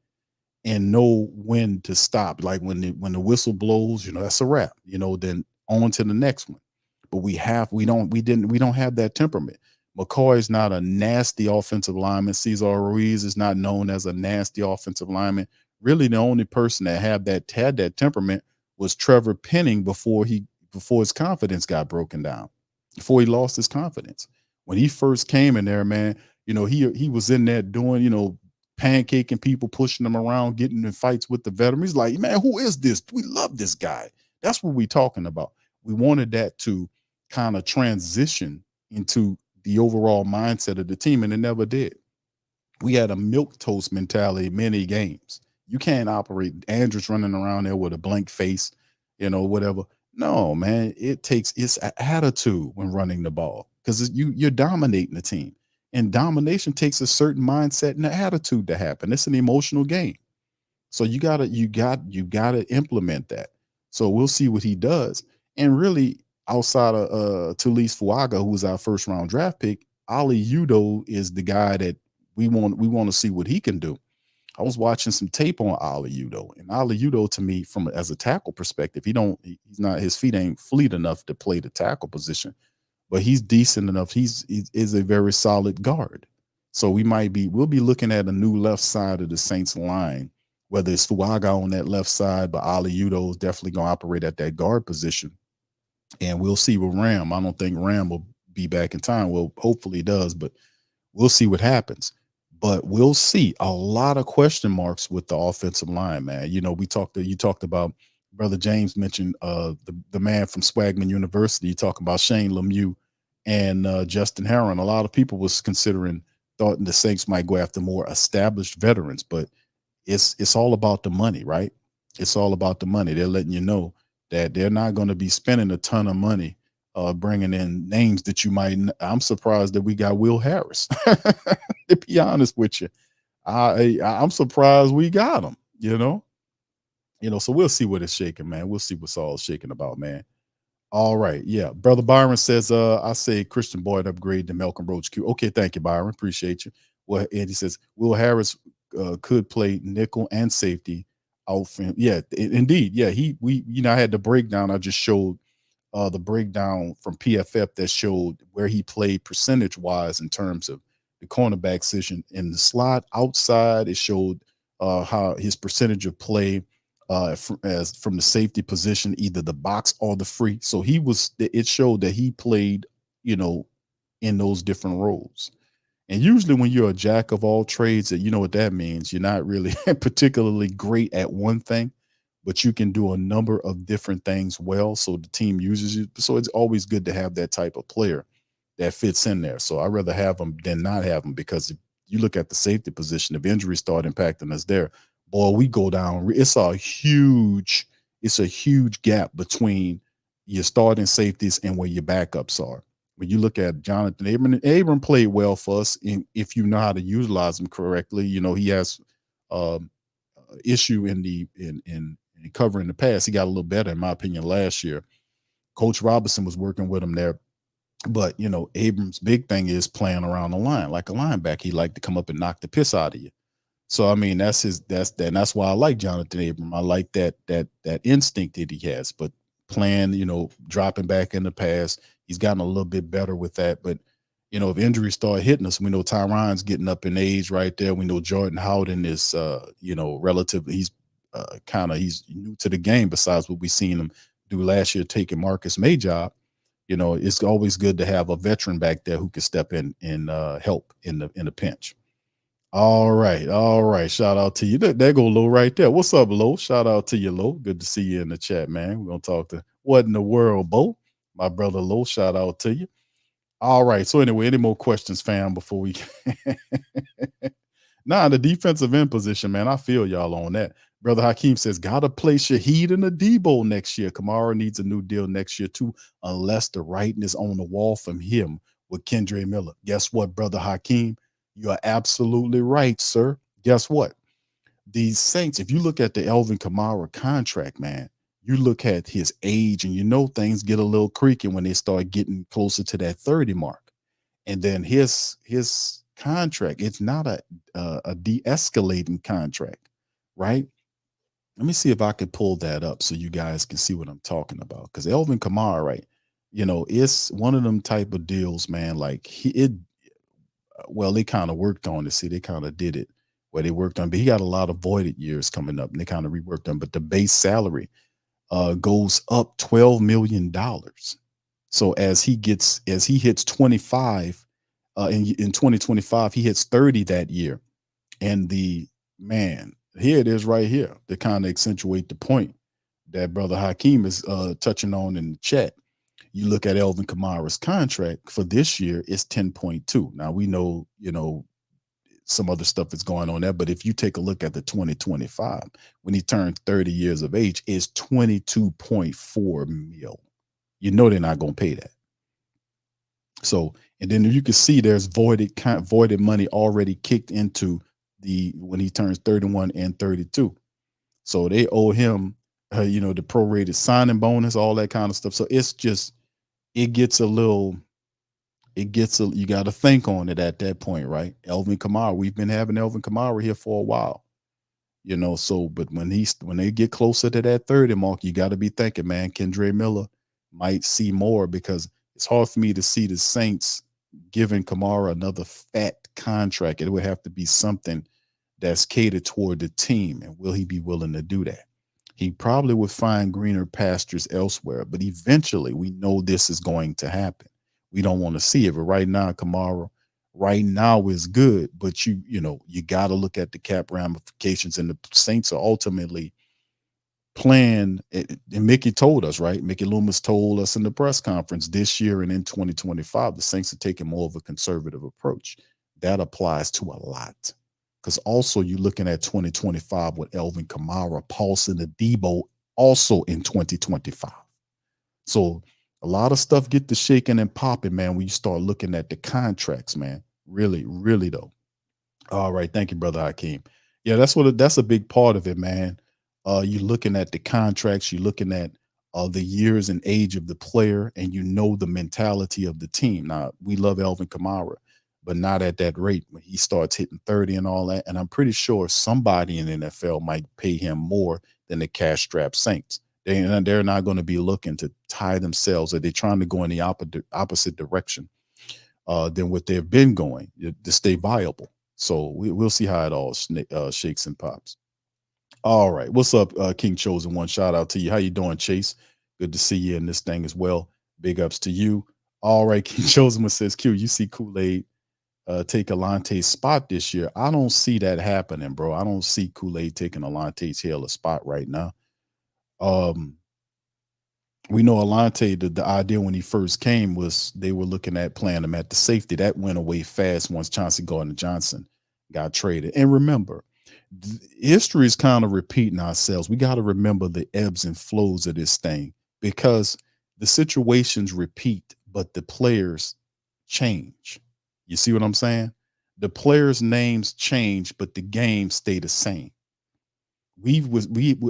and know when to stop. Like when the whistle blows, that's a wrap. Then on to the next one. But we don't have that temperament. McCoy is not a nasty offensive lineman. Cesar Ruiz is not known as a nasty offensive lineman. Really, the only person that had that temperament was Trevor Penning before his confidence got broken down, before he lost his confidence. When he first came in there, man, he was in there doing, pancaking people, pushing them around, getting in fights with the veterans. He's like, man, who is this? We love this guy. That's what we're talking about. We wanted that to kind of transition into the overall mindset of the team, and it never did. We had a milquetoast mentality many games. You can't operate Andrews running around there with a blank face, whatever. No, man, it's an attitude when running the ball, because you're dominating the team, and domination takes a certain mindset and an attitude to happen. It's an emotional game, so you gotta implement that. So we'll see what he does, and really, outside of Tulise Fuaga, who was our first round draft pick, Ali Udo is the guy that we want to see what he can do. I was watching some tape on Ali Udo, and Ali Udo, to me, as a tackle perspective, his feet ain't fleet enough to play the tackle position, but he's decent enough. He is a very solid guard. So we'll be looking at a new left side of the Saints line, whether it's Fuaga on that left side, but Ali Udo is definitely going to operate at that guard position. And we'll see with Ram. I don't think Ram will be back in time. Well, hopefully he does, but we'll see what happens. But we'll see a lot of question marks with the offensive line, man. You talked about, Brother James mentioned the man from Swagman University. You talk about Shane Lemieux and Justin Herron. A lot of people was thought the Saints might go after more established veterans, but it's all about the money, right? It's all about the money. They're letting you know that they're not going to be spending a ton of money bringing in names that you might. I'm surprised that we got Will Harris. To be honest with you, I'm surprised we got him. So we'll see what it's shaking, man. We'll see what's all shaking about, man. All right. Yeah. Brother Byron says, I say Christian Boyd upgrade to Malcolm Roach Q. Okay, thank you, Byron. Appreciate you. Well, and he says, Will Harris could play nickel and safety out for him. Yeah, indeed. Yeah, I had the breakdown. I just showed the breakdown from PFF that showed where he played percentage wise in terms of the cornerback position in the slot. Outside, it showed how his percentage of play from the safety position, either the box or the free. So it showed that he played, in those different roles. And usually when you're a jack of all trades, that you know what that means. You're not really particularly great at one thing, but you can do a number of different things well. So the team uses you. So it's always good to have that type of player that fits in there. So I'd rather have them than not have them, because if you look at the safety position, if injuries start impacting us there, boy, we go down. It's a huge gap between your starting safeties and where your backups are. When you look at Jonathan Abram played well for us, if you know how to utilize him correctly. He has issue in covering the pass. He got a little better, in my opinion, last year. Coach Robinson was working with him there. But, Abram's big thing is playing around the line like a linebacker. He liked to come up and knock the piss out of you. So I mean, that's why I like Jonathan Abram. I like that instinct that he has. But playing, dropping back in the pass, he's gotten a little bit better with that. But if injuries start hitting us, we know Tyron's getting up in age right there. We know Jordan Howden is, relatively, he's new to the game. Besides what we seen him do last year, taking Marcus May job. It's always good to have a veteran back there who can step in and help in the pinch. All right. Shout out to you. There go Lo right there. What's up, Lo? Shout out to you, Lo. Good to see you in the chat, man. We're gonna talk to what in the world, Bo? My brother Lo. Shout out to you. All right. So anyway, any more questions, fam? Before we the defensive end position, man. I feel y'all on that. Brother Hakeem says, gotta play Shaheed in the Debo next year. Kamara needs a new deal next year too, unless the writing is on the wall from him with Kendre Miller. Guess what, Brother Hakeem? You are absolutely right, sir. Guess what? These Saints, if you look at the Alvin Kamara contract, man, you look at his age and things get a little creaky when they start getting closer to that 30 mark. And then his contract, it's not a de-escalating contract, right? Let me see if I can pull that up so you guys can see what I'm talking about. Because Alvin Kamara, right? It's one of them type of deals, man. Like they kind of worked on it. See, they kind of did it where they worked on, but he got a lot of voided years coming up and they kind of reworked on. But the base salary goes up $12 million. So as he hits 25 in 2025, he hits 30 that year. And here it is right here to kind of accentuate the point that Brother Hakeem is touching on in the chat. You look at Alvin Kamara's contract for this year, it's 10.2. Now we know, some other stuff is going on there, but if you take a look at the 2025, when he turned 30 years of age, it's 22.4 mil. They're not going to pay that. So, and then you can see there's voided money already kicked into when he turns 31 and 32. So they owe him, the prorated signing bonus, all that kind of stuff. So it's just, you got to think on it at that point, right? Alvin Kamara, we've been having Alvin Kamara here for a while, but when they get closer to that 30 mark, you got to be thinking, man, Kendre Miller might see more, because it's hard for me to see the Saints giving Kamara another fat contract. It would have to be something that's catered toward the team. And will he be willing to do that? He probably would find greener pastures elsewhere, but eventually we know this is going to happen. We don't want to see it, but right now, Kamara right now is good, but you got to look at the cap ramifications, and the Saints are ultimately plan, and Mickey told us, right? Mickey Loomis told us in the press conference this year and in 2025, the Saints are taking more of a conservative approach. That applies to a lot. Because also you're looking at 2025 with Elvin Kamara, Paulson, Adebo also in 2025. So a lot of stuff get to shaking and popping, man, when you start looking at the contracts, man. Really, really though. All right, thank you, brother Hakeem. Yeah, that's a big part of it, man. You're looking at the contracts, you're looking at the years and age of the player, and you know the mentality of the team. Now, we love Elvin Kamara, but not at that rate when he starts hitting 30 and all that. And I'm pretty sure somebody in the NFL might pay him more than the cash strapped Saints. They're not going to be looking to tie themselves, or they're trying to go in the opposite direction than what they've been going to stay viable. So we'll see how it all shakes and pops. All right. What's up, King Chosen One? Shout out to you. How you doing, Chase? Good to see you in this thing as well. Big ups to you. All right. King Chosen One says, Q, you see Kool-Aid take Alonte's spot this year. I don't see that happening, bro. I don't see Kool-Aid taking Alonte Taylor's spot right now. We know Alonte, the idea when he first came was they were looking at playing him at the safety. That went away fast once Chauncey Gardner-Johnson got traded. And remember, history is kind of repeating ourselves. We got to remember the ebbs and flows of this thing, because the situations repeat, but the players change. You see what I'm saying? The players' names change, but the game stay the same.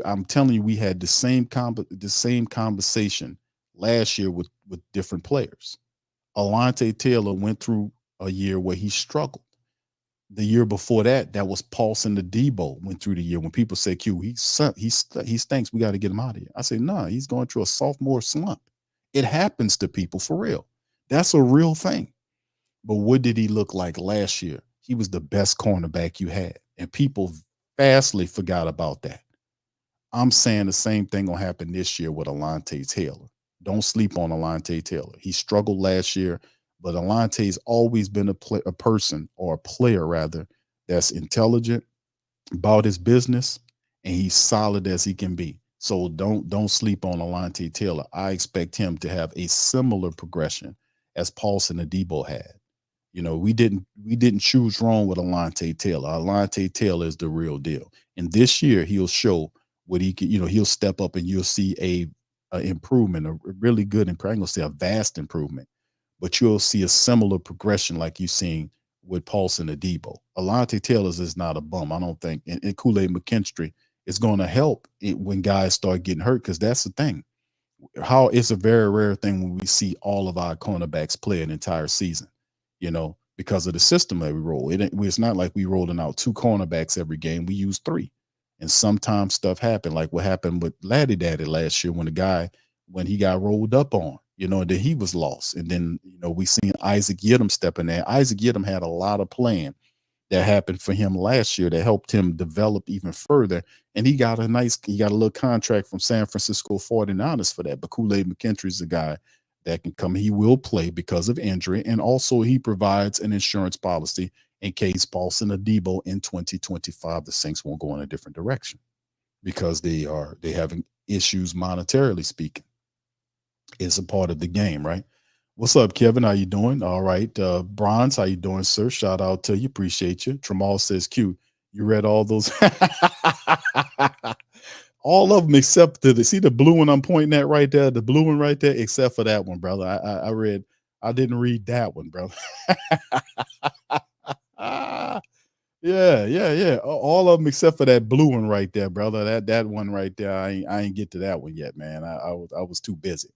I'm telling you, we had the same conversation last year with different players. Alonte Taylor went through a year where he struggled. The year before that, that was Paulson Adebo went through the year when people say, Q, he stinks, we got to get him out of here. I say, nah, he's going through a sophomore slump. It happens to people for real. That's a real thing. But what did he look like last year? He was the best cornerback you had, and people vastly forgot about that. I'm saying the same thing gonna happen this year with Alonte Taylor. Don't sleep on Alonte Taylor. He struggled last year, but Alonte's always been a person, or a player rather, that's intelligent about his business, and he's solid as he can be. So don't sleep on Alonte Taylor. I expect him to have a similar progression as Paulson Adebo had. You know, we didn't choose wrong with Alonte Taylor. Alonte Taylor is the real deal. And this year he'll show what he can, he'll step up, and you'll see a improvement, a really good improvement. I'm gonna say a vast improvement, but you'll see a similar progression like you've seen with Paulson Adebo. Alonte Taylor's is not a bum, I don't think. And Kool-Aid McKinstry is going to help when guys start getting hurt, because that's the thing. How it's a very rare thing when we see all of our cornerbacks play an entire season, because of the system that we roll. It's not like we rolling out 2 cornerbacks every game. We use 3. And sometimes stuff happened, like what happened with Laddie Daddy last year when he got rolled up on, then he was lost. And then, we seen Isaac Yiadom step in there. Isaac Yiadom had a lot of playing that happened for him last year that helped him develop even further. And he got a little contract from San Francisco 49ers for that. But Kool-Aid McKinstry is a guy that can come. He will play because of injury. And also he provides an insurance policy in case Paulson Adebo in 2025, the Saints won't go in a different direction, because they having issues monetarily speaking. It's a part of the game, right? What's up, Kevin? How you doing? All right. Bronze, how you doing, sir? Shout out to you. Appreciate you. Tramal says, Q, you read all those? All of them except see the blue one I'm pointing at right there, the blue one right there, except for that one, brother. I didn't read that one, brother. Yeah. All of them except for that blue one right there, brother. That one right there. I ain't get to that one yet, man. I was too busy.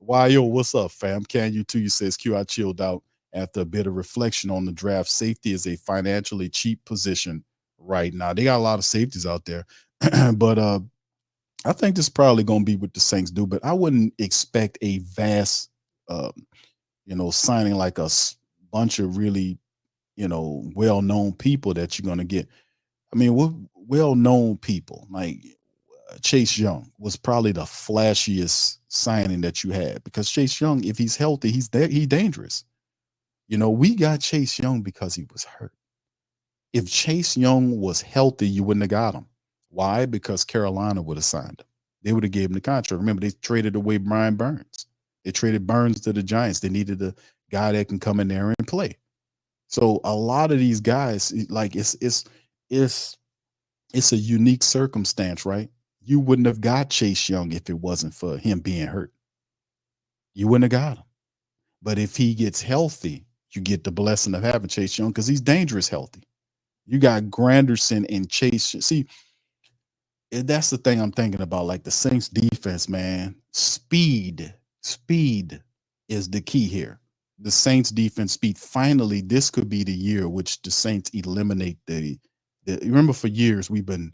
Yo, what's up, fam? Can you too? You says, Q, I chilled out after a bit of reflection on the draft. Safety is a financially cheap position right now. They got a lot of safeties out there, but I think this is probably going to be what the Saints do. But I wouldn't expect a vast, signing like a bunch of really, well-known people that you're going to get. I mean, well-known people like Chase Young was probably the flashiest signing that you had, because Chase Young, if he's healthy, he's dangerous. We got Chase Young because he was hurt. If Chase Young was healthy, you wouldn't have got him. Why? Because Carolina would have signed him. they would have gave him the contract. Remember, they traded away Brian Burns. They traded Burns to the Giants. They needed a guy that can come in there and play. So a lot of these guys, like it's it's a unique circumstance, right? You wouldn't have got Chase Young if it wasn't for him being hurt. You wouldn't have got him. But if he gets healthy, you get the blessing of having Chase Young because he's dangerous healthy. You got Granderson and Chase. See, that's the thing I'm thinking about. Like the Saints defense, man, speed is the key here. The Saints defense speed. Finally, this could be the year which the Saints eliminate the remember for years we've been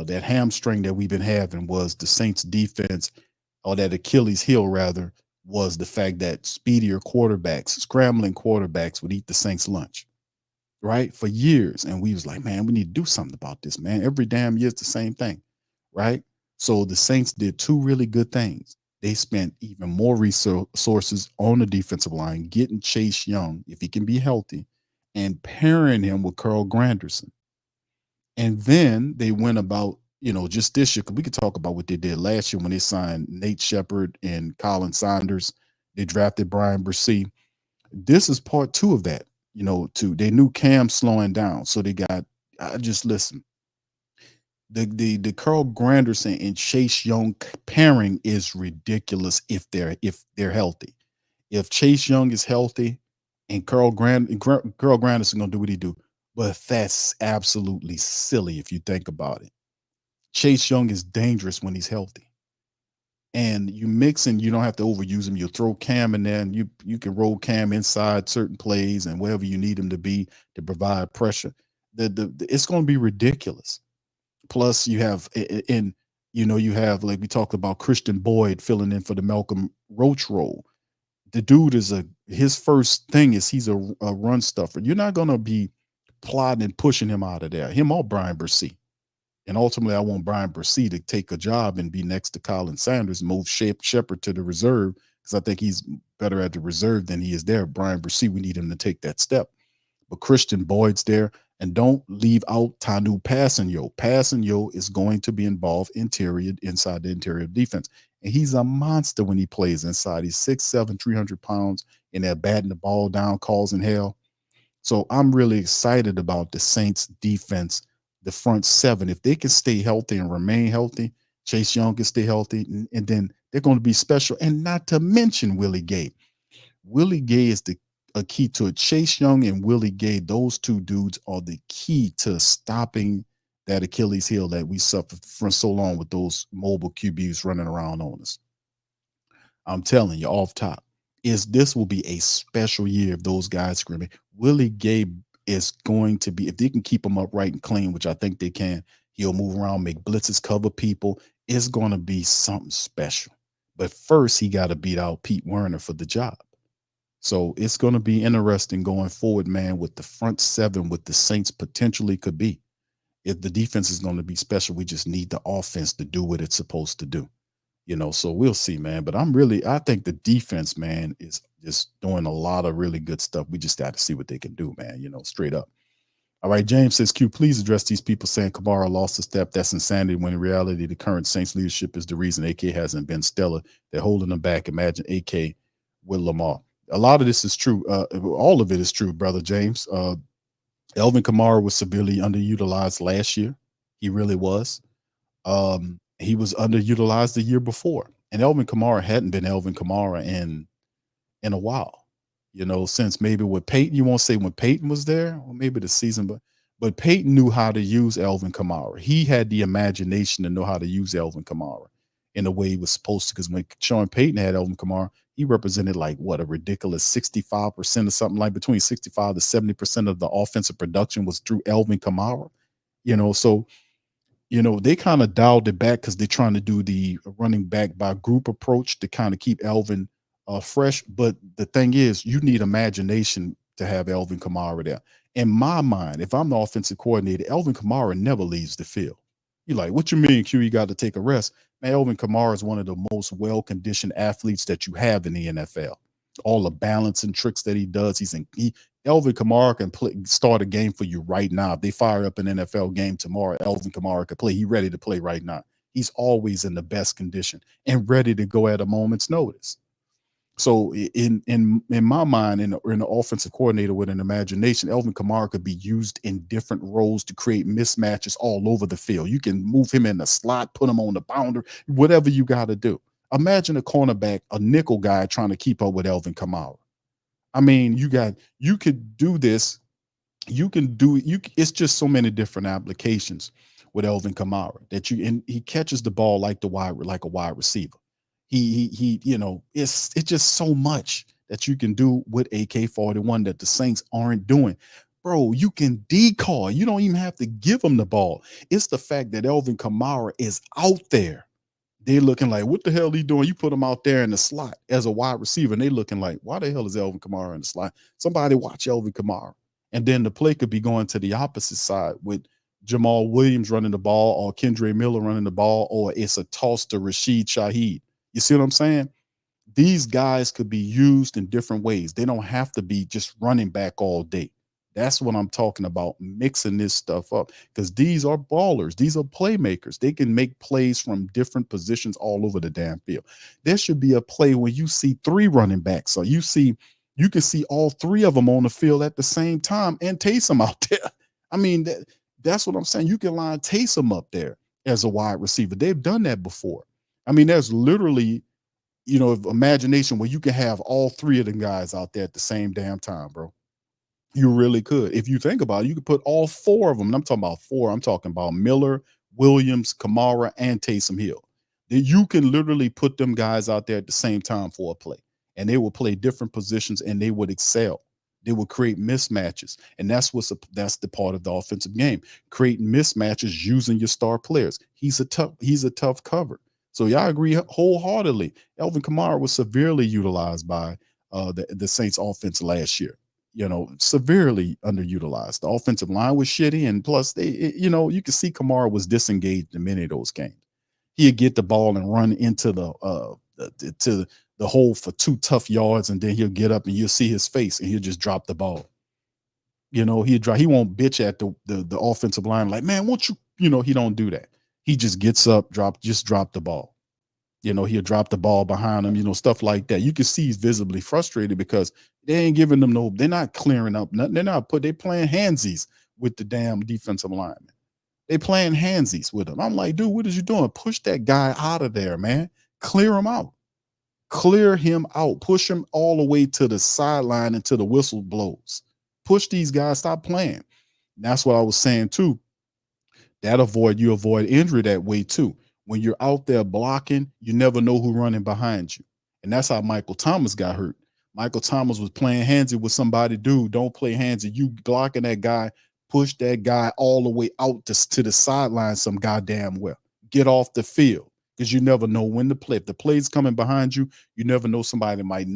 that hamstring that we've been having was the Saints defense, or that Achilles heel rather, was the fact that speedier quarterbacks, scrambling quarterbacks would eat the Saints lunch, right? For years. And we was like, man, we need to do something about this, man. Every damn year it's the same thing, right? So the Saints did two really good things. They spent even more resources on the defensive line, getting Chase Young, if he can be healthy, and pairing him with Carl Granderson. And then they went about, just this year, because we could talk about what they did last year when they signed Nate Shepard and Colin Saunders. They drafted Brian Bresee. This is part two of that, too. They knew Cam slowing down. So they got, just listen, the Carl Granderson and Chase Young pairing is ridiculous if they're healthy. If Chase Young is healthy and Carl Granderson gonna do what he do, but that's absolutely silly if you think about it. Chase Young is dangerous when he's healthy. And you mix and you don't have to overuse him. You throw Cam in there and you can roll Cam inside certain plays and wherever you need him to be to provide pressure. It's going to be ridiculous. Plus you have you have, like we talked about, Christian Boyd filling in for the Malcolm Roach role. The dude is his first thing is he's a run stuffer. You're not going to be plotting and pushing him out of there. Him or Brian Bresee. And ultimately, I want Brian Bresee to take a job and be next to Colin Sanders, move Shepard to the reserve, because I think he's better at the reserve than he is there. Brian Bresee, we need him to take that step. But Christian Boyd's there. And don't leave out Tanu Passanio. Passanio is going to be involved inside the interior defense. And he's a monster when he plays inside. He's 6'7", 300 pounds, and they're batting the ball down, causing hell. So I'm really excited about the Saints defense, the front seven. If they can stay healthy and remain healthy, Chase Young can stay healthy, and then they're going to be special. And not to mention Willie Gay. Willie Gay is a key to it. Chase Young and Willie Gay, those two dudes are the key to stopping that Achilles heel that we suffered for so long with those mobile QBs running around on us. I'm telling you, off top, this will be a special year if those guys screaming. Willie Gay is going to be, if they can keep him upright and clean, which I think they can, he'll move around, make blitzes, cover people. It's going to be something special. But first, he got to beat out Pete Werner for the job. So it's going to be interesting going forward, man, with the front seven, with the Saints potentially could be. If the defense is going to be special, we just need the offense to do what it's supposed to do. So we'll see, man. But I think the defense, man, is just doing a lot of really good stuff. We just got to see what they can do, man, straight up. All right, James says, Q, please address these people saying Kamara lost a step. That's insanity, when in reality, the current Saints leadership is the reason AK hasn't been stellar. They're holding them back. Imagine AK with Lamar. A lot of this is true. All of it is true, brother James. Alvin Kamara was severely underutilized last year. He really was. He was underutilized the year before. And Alvin Kamara hadn't been Alvin Kamara in a while. Since maybe with Peyton, you won't say when Peyton was there, or maybe the season, but Peyton knew how to use Alvin Kamara. He had the imagination to know how to use Alvin Kamara in the way he was supposed to. Because when Sean Payton had Alvin Kamara, he represented a ridiculous 65% or something, like between 65 to 70% of the offensive production was through Alvin Kamara. So they kind of dialed it back because they're trying to do the running back by group approach to kind of keep Alvin fresh. But the thing is, you need imagination to have Alvin Kamara there. In my mind, if I'm the offensive coordinator, Alvin Kamara never leaves the field. You're like, what you mean, Q? You got to take a rest. Man, Alvin Kamara is one of the most well-conditioned athletes that you have in the NFL. All the balancing tricks that he does, Alvin Kamara can start a game for you right now. If they fire up an NFL game tomorrow, Alvin Kamara can play. He's ready to play right now. He's always in the best condition and ready to go at a moment's notice. So in my mind, in the offensive coordinator with an imagination, Elvin Kamara could be used in different roles to create mismatches all over the field. You can move him in the slot, put him on the boundary, whatever you got to do. Imagine a cornerback, a nickel guy trying to keep up with Elvin Kamara. I mean, you could do this. You can do you. It's just so many different applications with Elvin Kamara that and he catches the ball like a wide receiver. It's just so much that you can do with AK-41 that the Saints aren't doing. Bro, you can decoy. You don't even have to give him the ball. It's the fact that Elvin Kamara is out there. They looking like, what the hell are he doing? You put him out there in the slot as a wide receiver, and they looking like, why the hell is Elvin Kamara in the slot? Somebody watch Elvin Kamara. And then the play could be going to the opposite side with Jamal Williams running the ball or Kendre Miller running the ball, or it's a toss to Rashid Shaheed. You see what I'm saying? These guys could be used in different ways. They don't have to be just running back all day. That's what I'm talking about, mixing this stuff up, because these are ballers. These are playmakers. They can make plays from different positions all over the damn field. There should be a play where you see 3 running backs, or you can see all 3 of them on the field at the same time and Taysom out there. I mean, that's what I'm saying. You can line Taysom up there as a wide receiver. They've done that before. I mean, there's literally, imagination where you can have all 3 of them guys out there at the same damn time, bro. You really could. If you think about it, you could put all 4 of them. And I'm talking about 4. I'm talking about Miller, Williams, Kamara, and Taysom Hill. That you can literally put them guys out there at the same time for a play, and they will play different positions and they would excel. They will create mismatches, and that's the part of the offensive game. Creating mismatches using your star players. He's a tough cover. So y'all agree wholeheartedly. Elvin Kamara was severely utilized by the Saints offense last year. Severely underutilized. The offensive line was shitty, and plus you can see Kamara was disengaged in many of those games. He'd get the ball and run into the hole for 2 tough yards, and then he'll get up and you'll see his face and he'll just drop the ball. He won't bitch at the offensive line like, man, won't you, he don't do that. He just gets up, drop the ball. He'll drop the ball behind him, stuff like that. You can see he's visibly frustrated because they ain't giving them they're not clearing up nothing. They're playing handsies with the damn defensive lineman. They playing handsies with him. I'm like, dude, what is you doing? Push that guy out of there, man. Clear him out. Clear him out. Push him all the way to the sideline until the whistle blows. Push these guys. Stop playing. And that's what I was saying too. You avoid injury that way too. When you're out there blocking, you never know who's running behind you. And that's how Michael Thomas got hurt. Michael Thomas was playing handsy with somebody. Dude, don't play handsy. You blocking that guy, push that guy all the way out to the sideline some goddamn well. Get off the field, because you never know when to play. If the play's coming behind you, you never know, somebody might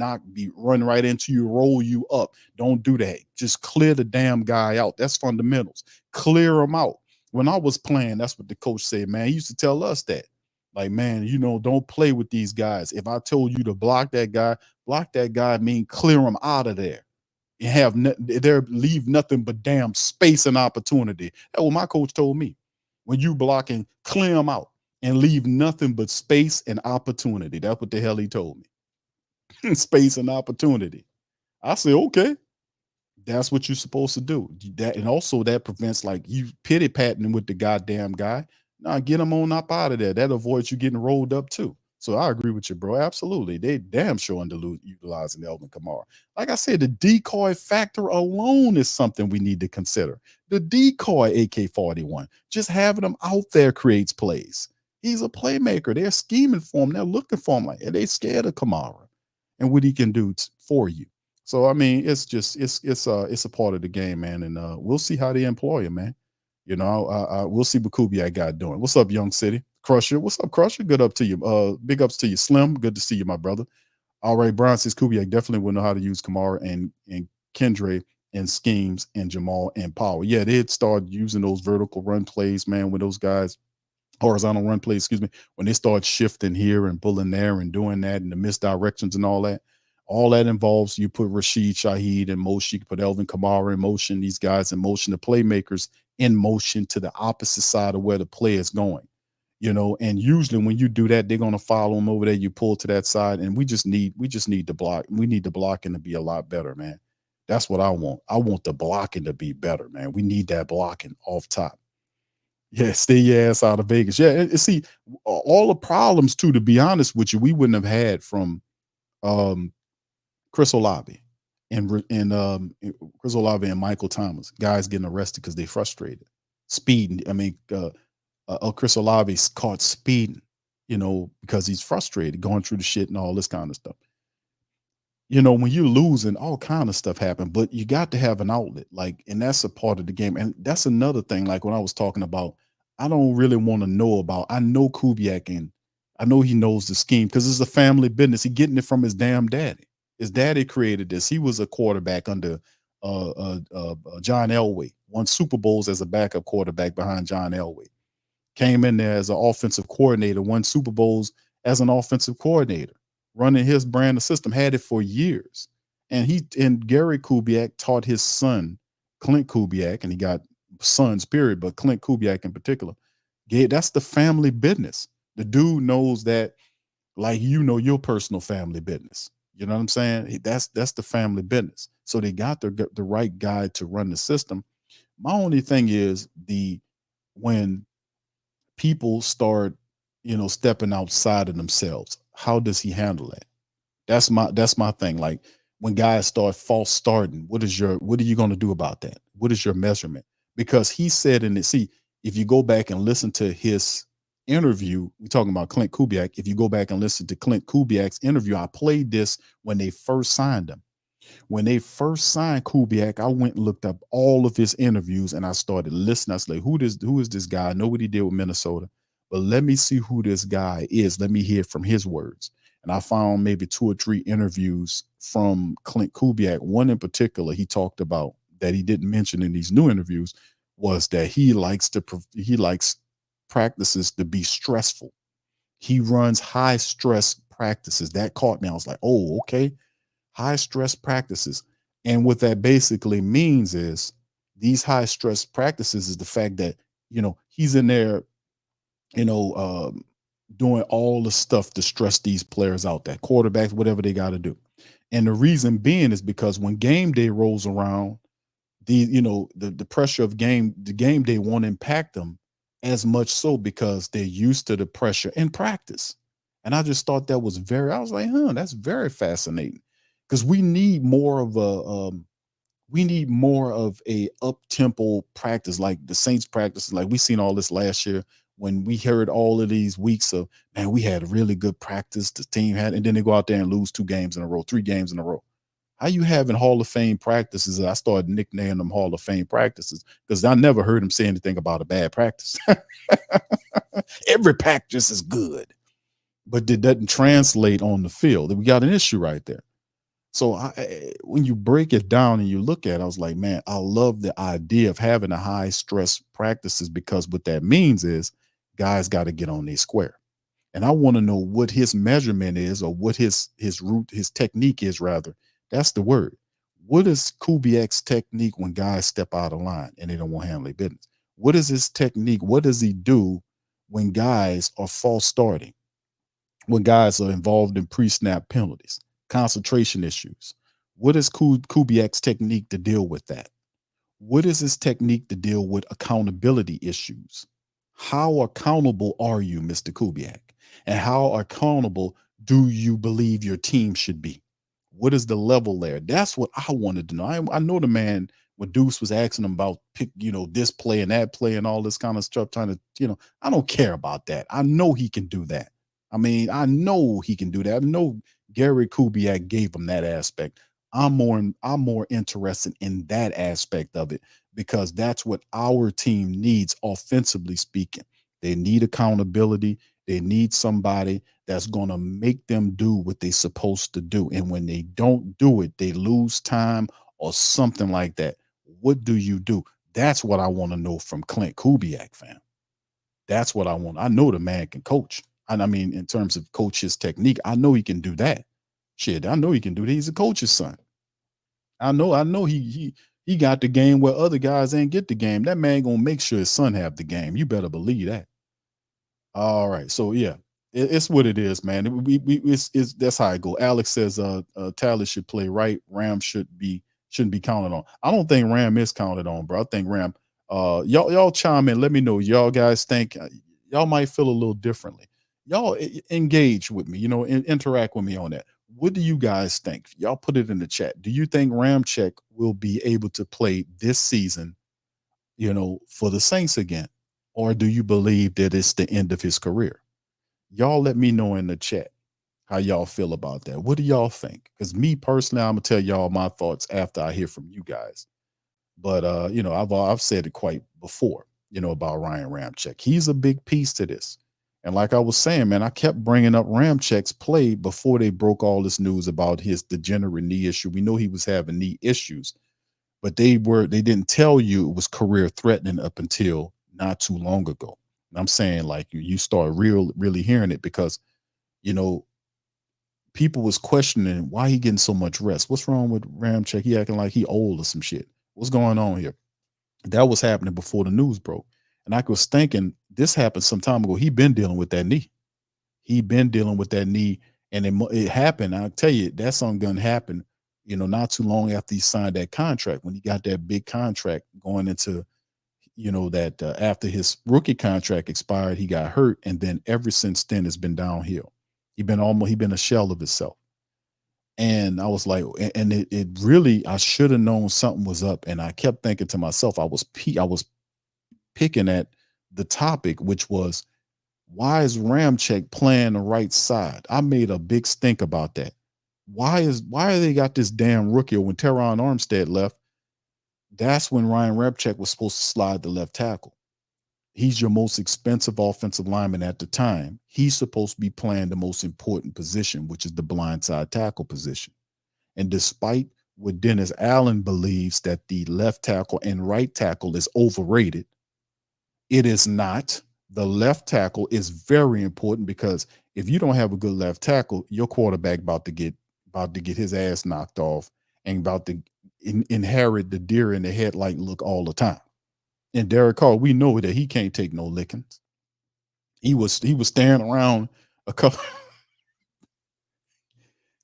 run right into you, roll you up. Don't do that. Just clear the damn guy out. That's fundamentals. Clear him out. When I was playing, that's what the coach said, man. He used to tell us that. Like, man, don't play with these guys. If I told you to block that guy mean clear him out of there. And leave nothing but damn space and opportunity. That's what my coach told me. When you blocking, clear him out and leave nothing but space and opportunity. That's what the hell he told me. Space and opportunity. I said, okay. That's what you're supposed to do. And also that prevents like you pity patting with the goddamn guy. Nah, get him on up out of there. That avoids you getting rolled up too. So I agree with you, bro. Absolutely. They damn sure utilizing Elvin Kamara. Like I said, the decoy factor alone is something we need to consider. The decoy AK-41, just having him out there creates plays. He's a playmaker. They're scheming for him. They're looking for him. Like, and they scared of Kamara and what he can do for you. So I mean, it's a part of the game, man, and we'll see how they employ him, man. We'll see what Kubiak got doing. What's up, Young City Crusher? What's up, Crusher? Good up to you. Big ups to you, Slim. Good to see you, my brother. All right, Brian says Kubiak definitely will know how to use Kamara and Kendre and schemes and Jamal and Power. Yeah, they'd start using those vertical run plays, man. When those guys horizontal run plays, when they start shifting here and pulling there and doing that and the misdirections and all that involves you put Rashid Shaheed in motion, you can put Elvin Kamara in motion, these guys in motion, the playmakers in motion to the opposite side of where the play is going. And usually when you do that, they're gonna follow him over there. You pull to that side, and we just need to block. We need the blocking to be a lot better, man. That's what I want. I want the blocking to be better, man. We need that blocking off top. Yeah, stay your ass out of Vegas. Yeah, see, all the problems too. To be honest with you, we wouldn't have had from um, Chris Olave Chris Olave and Michael Thomas, guys getting arrested because they frustrated, speeding. I mean, Chris Olave's caught speeding, because he's frustrated, going through the shit and all this kind of stuff. When you're losing, all kind of stuff happen, but you got to have an outlet, and that's a part of the game. And that's another thing. Like when I was talking about, I don't really want to know about. I know Kubiak, and I know he knows the scheme because it's a family business. He getting it from his damn daddy. His daddy created this. He was a quarterback under John Elway. Won Super Bowls as a backup quarterback behind John Elway. Came in there as an offensive coordinator. Won Super Bowls as an offensive coordinator, running his brand of system. Had it for years. And Gary Kubiak taught his son Clint Kubiak, and he got sons period, but Clint Kubiak in particular. That's the family business. The dude knows that, like your personal family business. You know what I'm saying? That's the family business. So they got the right guy to run the system. My only thing is when people start, stepping outside of themselves, how does he handle that? That's my thing. Like when guys start false starting, what are you going to do about that? What is your measurement? Because he said if you go back and listen to his interview, we're talking about Clint Kubiak. If you go back and listen to Clint Kubiak's interview, I played this when they first signed him. When they first signed Kubiak, I went and looked up all of his interviews and I started listening. I was like, who is this guy? I know what he did with Minnesota, but let me see who this guy is. Let me hear from his words. And I found maybe 2 or 3 interviews from Clint Kubiak. One in particular, he talked about that he didn't mention in these new interviews was that he likes practices to be stressful. He runs high stress practices. That caught me. I was like, oh, okay. High stress practices. And what that basically means is these high stress practices is the fact that, he's in there, doing all the stuff to stress these players out, that quarterbacks, whatever they got to do. And the reason being is because when game day rolls around, the pressure of the game day won't impact them as much, so because they're used to the pressure in practice. And I just thought that was I was like, that's very fascinating, because we need more of a up tempo practice, like the Saints practices. Like we seen all this last year when we heard all of these weeks of, man, we had a really good practice. The team had, and then they go out there and lose 2 games in a row, 3 games in a row. How you having Hall of Fame practices? I started nicknaming them Hall of Fame practices because I never heard him say anything about a bad practice. Every practice is good, but it doesn't translate on the field. We got an issue right there. So when you break it down and you look at it, I was like, man, I love the idea of having a high stress practices, because what that means is guys got to get on their square. And I want to know what his measurement is, or what his technique is, rather. That's the word. What is Kubiak's technique when guys step out of line and they don't want to handle their business? What is his technique? What does he do when guys are false starting? When guys are involved in pre-snap penalties, concentration issues? What is Kubiak's technique to deal with that? What is his technique to deal with accountability issues? How accountable are you, Mr. Kubiak? And how accountable do you believe your team should be? What is the level there? That's what I wanted to know. I know the man, when Deuce was asking him about this play and that play and all this kind of stuff, trying to, I don't care about that. I know he can do that. I mean, I know he can do that. I know Gary Kubiak gave him that aspect. I'm more interested in that aspect of it, because that's what our team needs offensively speaking. They need accountability. They need somebody that's going to make them do what they're supposed to do. And when they don't do it, they lose time or something like that. What do you do? That's what I want to know from Clint Kubiak, fam. That's what I want. I know the man can coach. And I mean, in terms of coach his technique, I know he can do that. Shit, I know he can do that. He's a coach's son. I know he got the game where other guys ain't get the game. That man gonna make sure his son have the game. You better believe that. All right. So yeah, it's what it is, man. It's that's how I go. Alex says Tally should play right. Ram shouldn't be counted on. I don't think Ram is counted on, bro. I think Ram y'all chime in. Let me know. Y'all guys think y'all might feel a little differently. Y'all engage with me, interact with me on that. What do you guys think? Y'all put it in the chat. Do you think Ramchek will be able to play this season, for the Saints again? Or do you believe that it's the end of his career? Y'all let me know in the chat how y'all feel about that. What do y'all think? Because me personally, I'm gonna tell y'all my thoughts after I hear from you guys. But I've said it quite before, about Ryan Ramczyk. He's a big piece to this. And like I was saying, man, I kept bringing up Ramczyk's play before they broke all this news about his degenerate knee issue. We know he was having knee issues, but they didn't tell you it was career threatening up until not too long ago. And I'm saying, like, you start really hearing it because you know people was questioning why he getting so much rest. What's wrong with Ramczyk? He acting like he old or some shit. What's going on here? That was happening before the news broke. And I was thinking this happened some time ago. He been dealing with that knee. He been dealing with that knee, and it happened. I'll tell you, that something gonna happen. Not too long after he signed that contract, when he got that big contract going into, that after his rookie contract expired, he got hurt, and then ever since then, it's been downhill. He been a shell of himself. And I was like, and it really, I should have known something was up. And I kept thinking to myself, I was picking at the topic, which was, why is Ramczyk playing the right side? I made a big stink about that. Why they got this damn rookie? When Teron Armstead left, that's when Ryan Ramczyk was supposed to slide the left tackle. He's your most expensive offensive lineman at the time. He's supposed to be playing the most important position, which is the blindside tackle position. And despite what Dennis Allen believes that the left tackle and right tackle is overrated, it is not. The left tackle is very important because if you don't have a good left tackle, your quarterback about to get his ass knocked off and about to inherit the deer in the headlight look all the time. And Derek Carr, we know that he can't take no lickings. He was staring around a couple.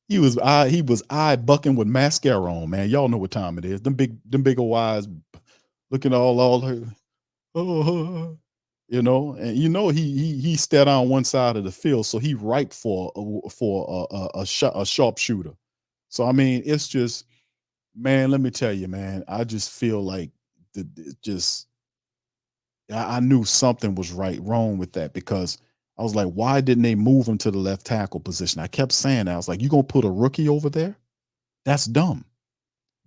He was eye bucking with mascara on, man. Y'all know what time it is. Them big old eyes looking all her. Oh, and he stepped on one side of the field, so he ripe for a sharpshooter. So I mean, it's just, man. Let me tell you, man. I just feel like I knew something was wrong with that because I was like, why didn't they move him to the left tackle position? I kept saying that. I was like, you gonna put a rookie over there? That's dumb.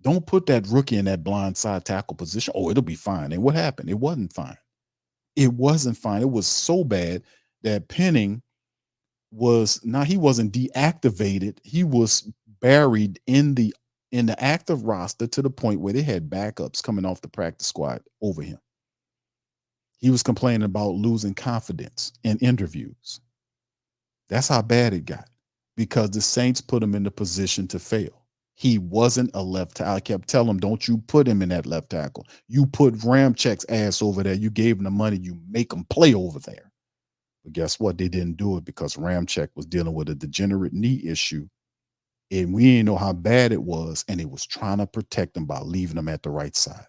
Don't put that rookie in that blind side tackle position. Oh, it'll be fine. And what happened? It wasn't fine. It wasn't fine. It was so bad that Penning he wasn't deactivated. He was buried in the active roster to the point where they had backups coming off the practice squad over him. He was complaining about losing confidence in interviews. That's how bad it got because the Saints put him in the position to fail. He wasn't a left tackle. I kept telling him, don't you put him in that left tackle. You put Ramczyk's ass over there. You gave him the money. You make him play over there. But guess what? They didn't do it because Ramczyk was dealing with a degenerate knee issue. And we didn't know how bad it was. And it was trying to protect him by leaving him at the right side.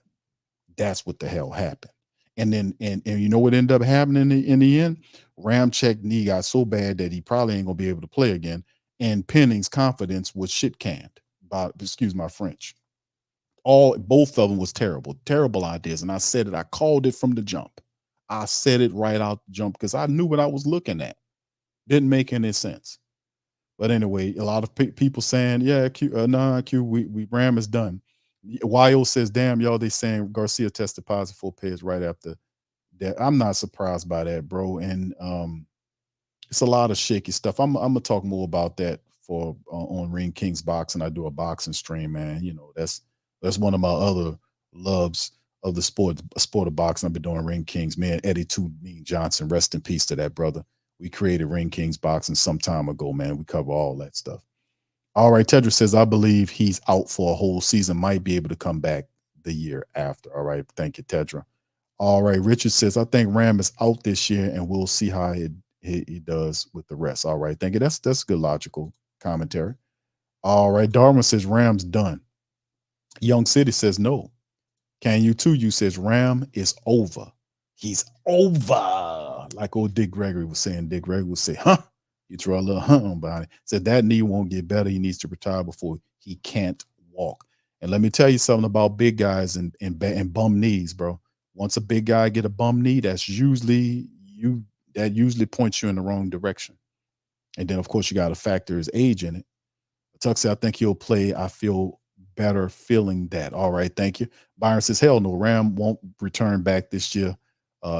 That's what the hell happened. And then, and you know what ended up happening in the end? Ramczyk knee got so bad that he probably ain't gonna be able to play again. And Penning's confidence was shit canned. Excuse my French. Both of them was terrible ideas. And I said it. I called it from the jump. I said it right out the jump because I knew what I was looking at. Didn't make any sense. But anyway, a lot of people saying, yeah, we Ram is done. YO says, damn, y'all, they saying Garcia tested positive for PEDS right after that. I'm not surprised by that, bro. And it's a lot of shaky stuff. I'm gonna talk more about that for on Ring Kings Boxing. I do a boxing stream, man. That's one of my other loves of the sport of boxing. I've been doing Ring Kings, man. Eddie Too Mean Johnson, rest in peace to that brother. We created Ring Kings Boxing some time ago, man. We cover all that stuff. All right, Tedra says, I believe he's out for a whole season, might be able to come back the year after. All right, thank you, Tedra. All right, Richard says, I think Ram is out this year, and we'll see how he does with the rest. All right, thank you. That's good logical commentary. All right, Darwin says Rams done. Young City says no. Can you too? You says Ram is over. He's over. Like old Dick Gregory was saying. Dick Gregory would say, huh? You throw a little huh on behind it. Said that knee won't get better. He needs to retire before he can't walk. And let me tell you something about big guys and bum knees, bro. Once a big guy get a bum knee, that usually points you in the wrong direction. And then of course you got to factor his age in it. Tuck said, I think he'll play. I feel better feeling that. All right, thank you. Byron says, hell no, Ram won't return back this year.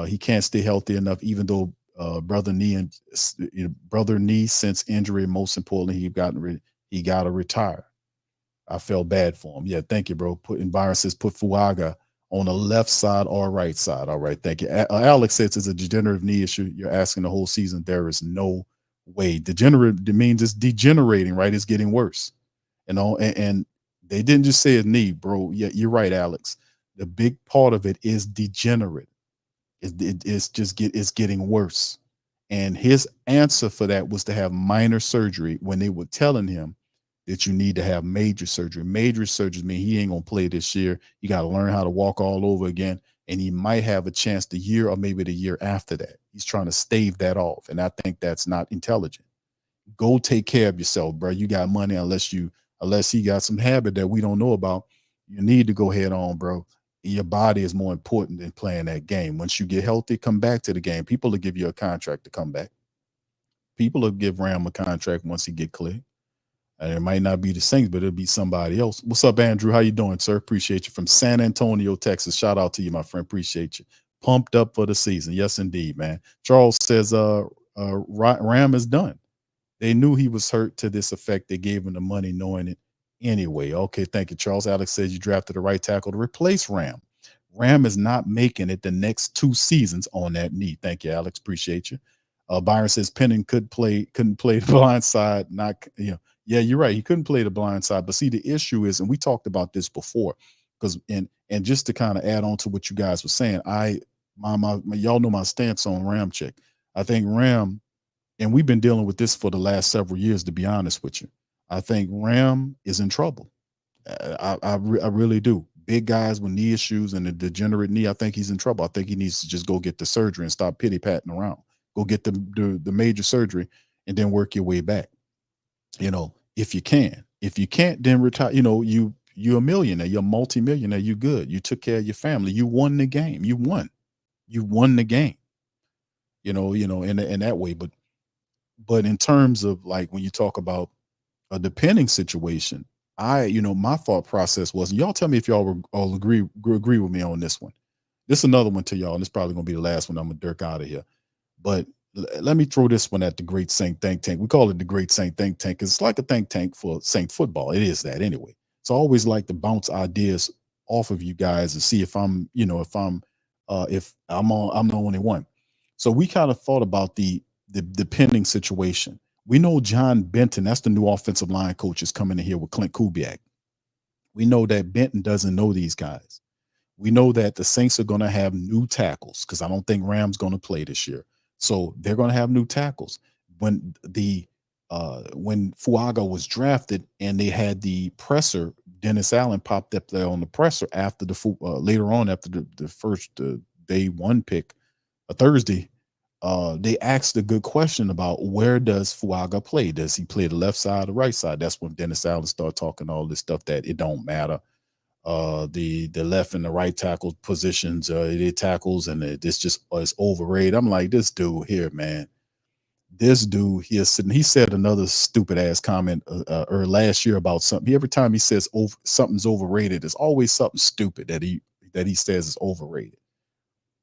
He can't stay healthy enough, even though brother knee since injury. Most importantly, he got to retire. I felt bad for him. Yeah, thank you, bro. Byron says, put Fuaga on the left side or right side. All right, thank you. Alex says it's a degenerative knee issue. You're asking the whole season. There is no way. Degenerate means it's degenerating, right? It's getting worse. And they didn't just say a knee, bro. Yeah, you're right, Alex. The big part of it is degenerate. It's getting worse. And his answer for that was to have minor surgery when they were telling him that you need to have major surgery. Major surgery mean he ain't gonna play this year. You got to learn how to walk all over again. And he might have a chance the year or maybe the year after that. He's trying to stave that off. And I think that's not intelligent. Go take care of yourself, bro. You got money unless he got some habit that we don't know about. You need to go head on, bro. Your body is more important than playing that game. Once you get healthy, come back to the game. People will give you a contract to come back. People will give Ram a contract once he get clear. And it might not be the Saints, but it'll be somebody else. What's up, Andrew? How you doing, sir? Appreciate you from San Antonio, Texas. Shout out to you, my friend. Appreciate you. Pumped up for the season. Yes, indeed, man. Charles says Ram is done. They knew he was hurt to this effect. They gave him the money knowing it anyway. Okay, thank you, Charles. Alex says you drafted the right tackle to replace Ram. Ram is not making it the next 2 seasons on that knee. Thank you, Alex. Appreciate you. Byron says Penning couldn't play the blind side. Yeah, you're right. He couldn't play the blind side. But see, the issue is, and we talked about this before, because and just to kind of add on to what you guys were saying, y'all know my stance on Ramchick. I think Ram, and we've been dealing with this for the last several years, to be honest with you. I think Ram is in trouble. I really do. Big guys with knee issues and a degenerate knee, I think he's in trouble. I think he needs to just go get the surgery and stop pity-patting around. Go get the major surgery and then work your way back. If you can. If you can't, then retire. You're a millionaire. You're a multimillionaire. You're good. You took care of your family. You won the game. You won the game. In that way. But in terms of like when you talk about a depending situation, my thought process was, and y'all tell me if y'all all agree with me on this one. This is another one to y'all, and it's probably gonna be the last one. I'm gonna dirk out of here. But let me throw this one at the Great Saint Think Tank. We call it the Great Saint Think Tank because it's like a think tank for Saint football. It is that anyway. So I always like to bounce ideas off of you guys and see if I'm the only one. So we kind of thought about the pending situation. We know John Benton, that's the new offensive line coach, is coming in here with Clint Kubiak. We know that Benton doesn't know these guys. We know that the Saints are going to have new tackles because I don't think Ram's going to play this year. So they're going to have new tackles. When Fuaga was drafted and they had the presser, Dennis Allen popped up there on the presser after later on after the first day 1 pick, a Thursday. They asked a good question about where does Fuaga play? Does he play the left side or right side? That's when Dennis Allen started talking all this stuff that it don't matter. The left and the right tackle positions, they tackles, and this just is overrated. I'm like, this dude here, man. This dude here sitting. He said another stupid ass comment or last year about something. Every time he says something's overrated, there's always something stupid that he says is overrated.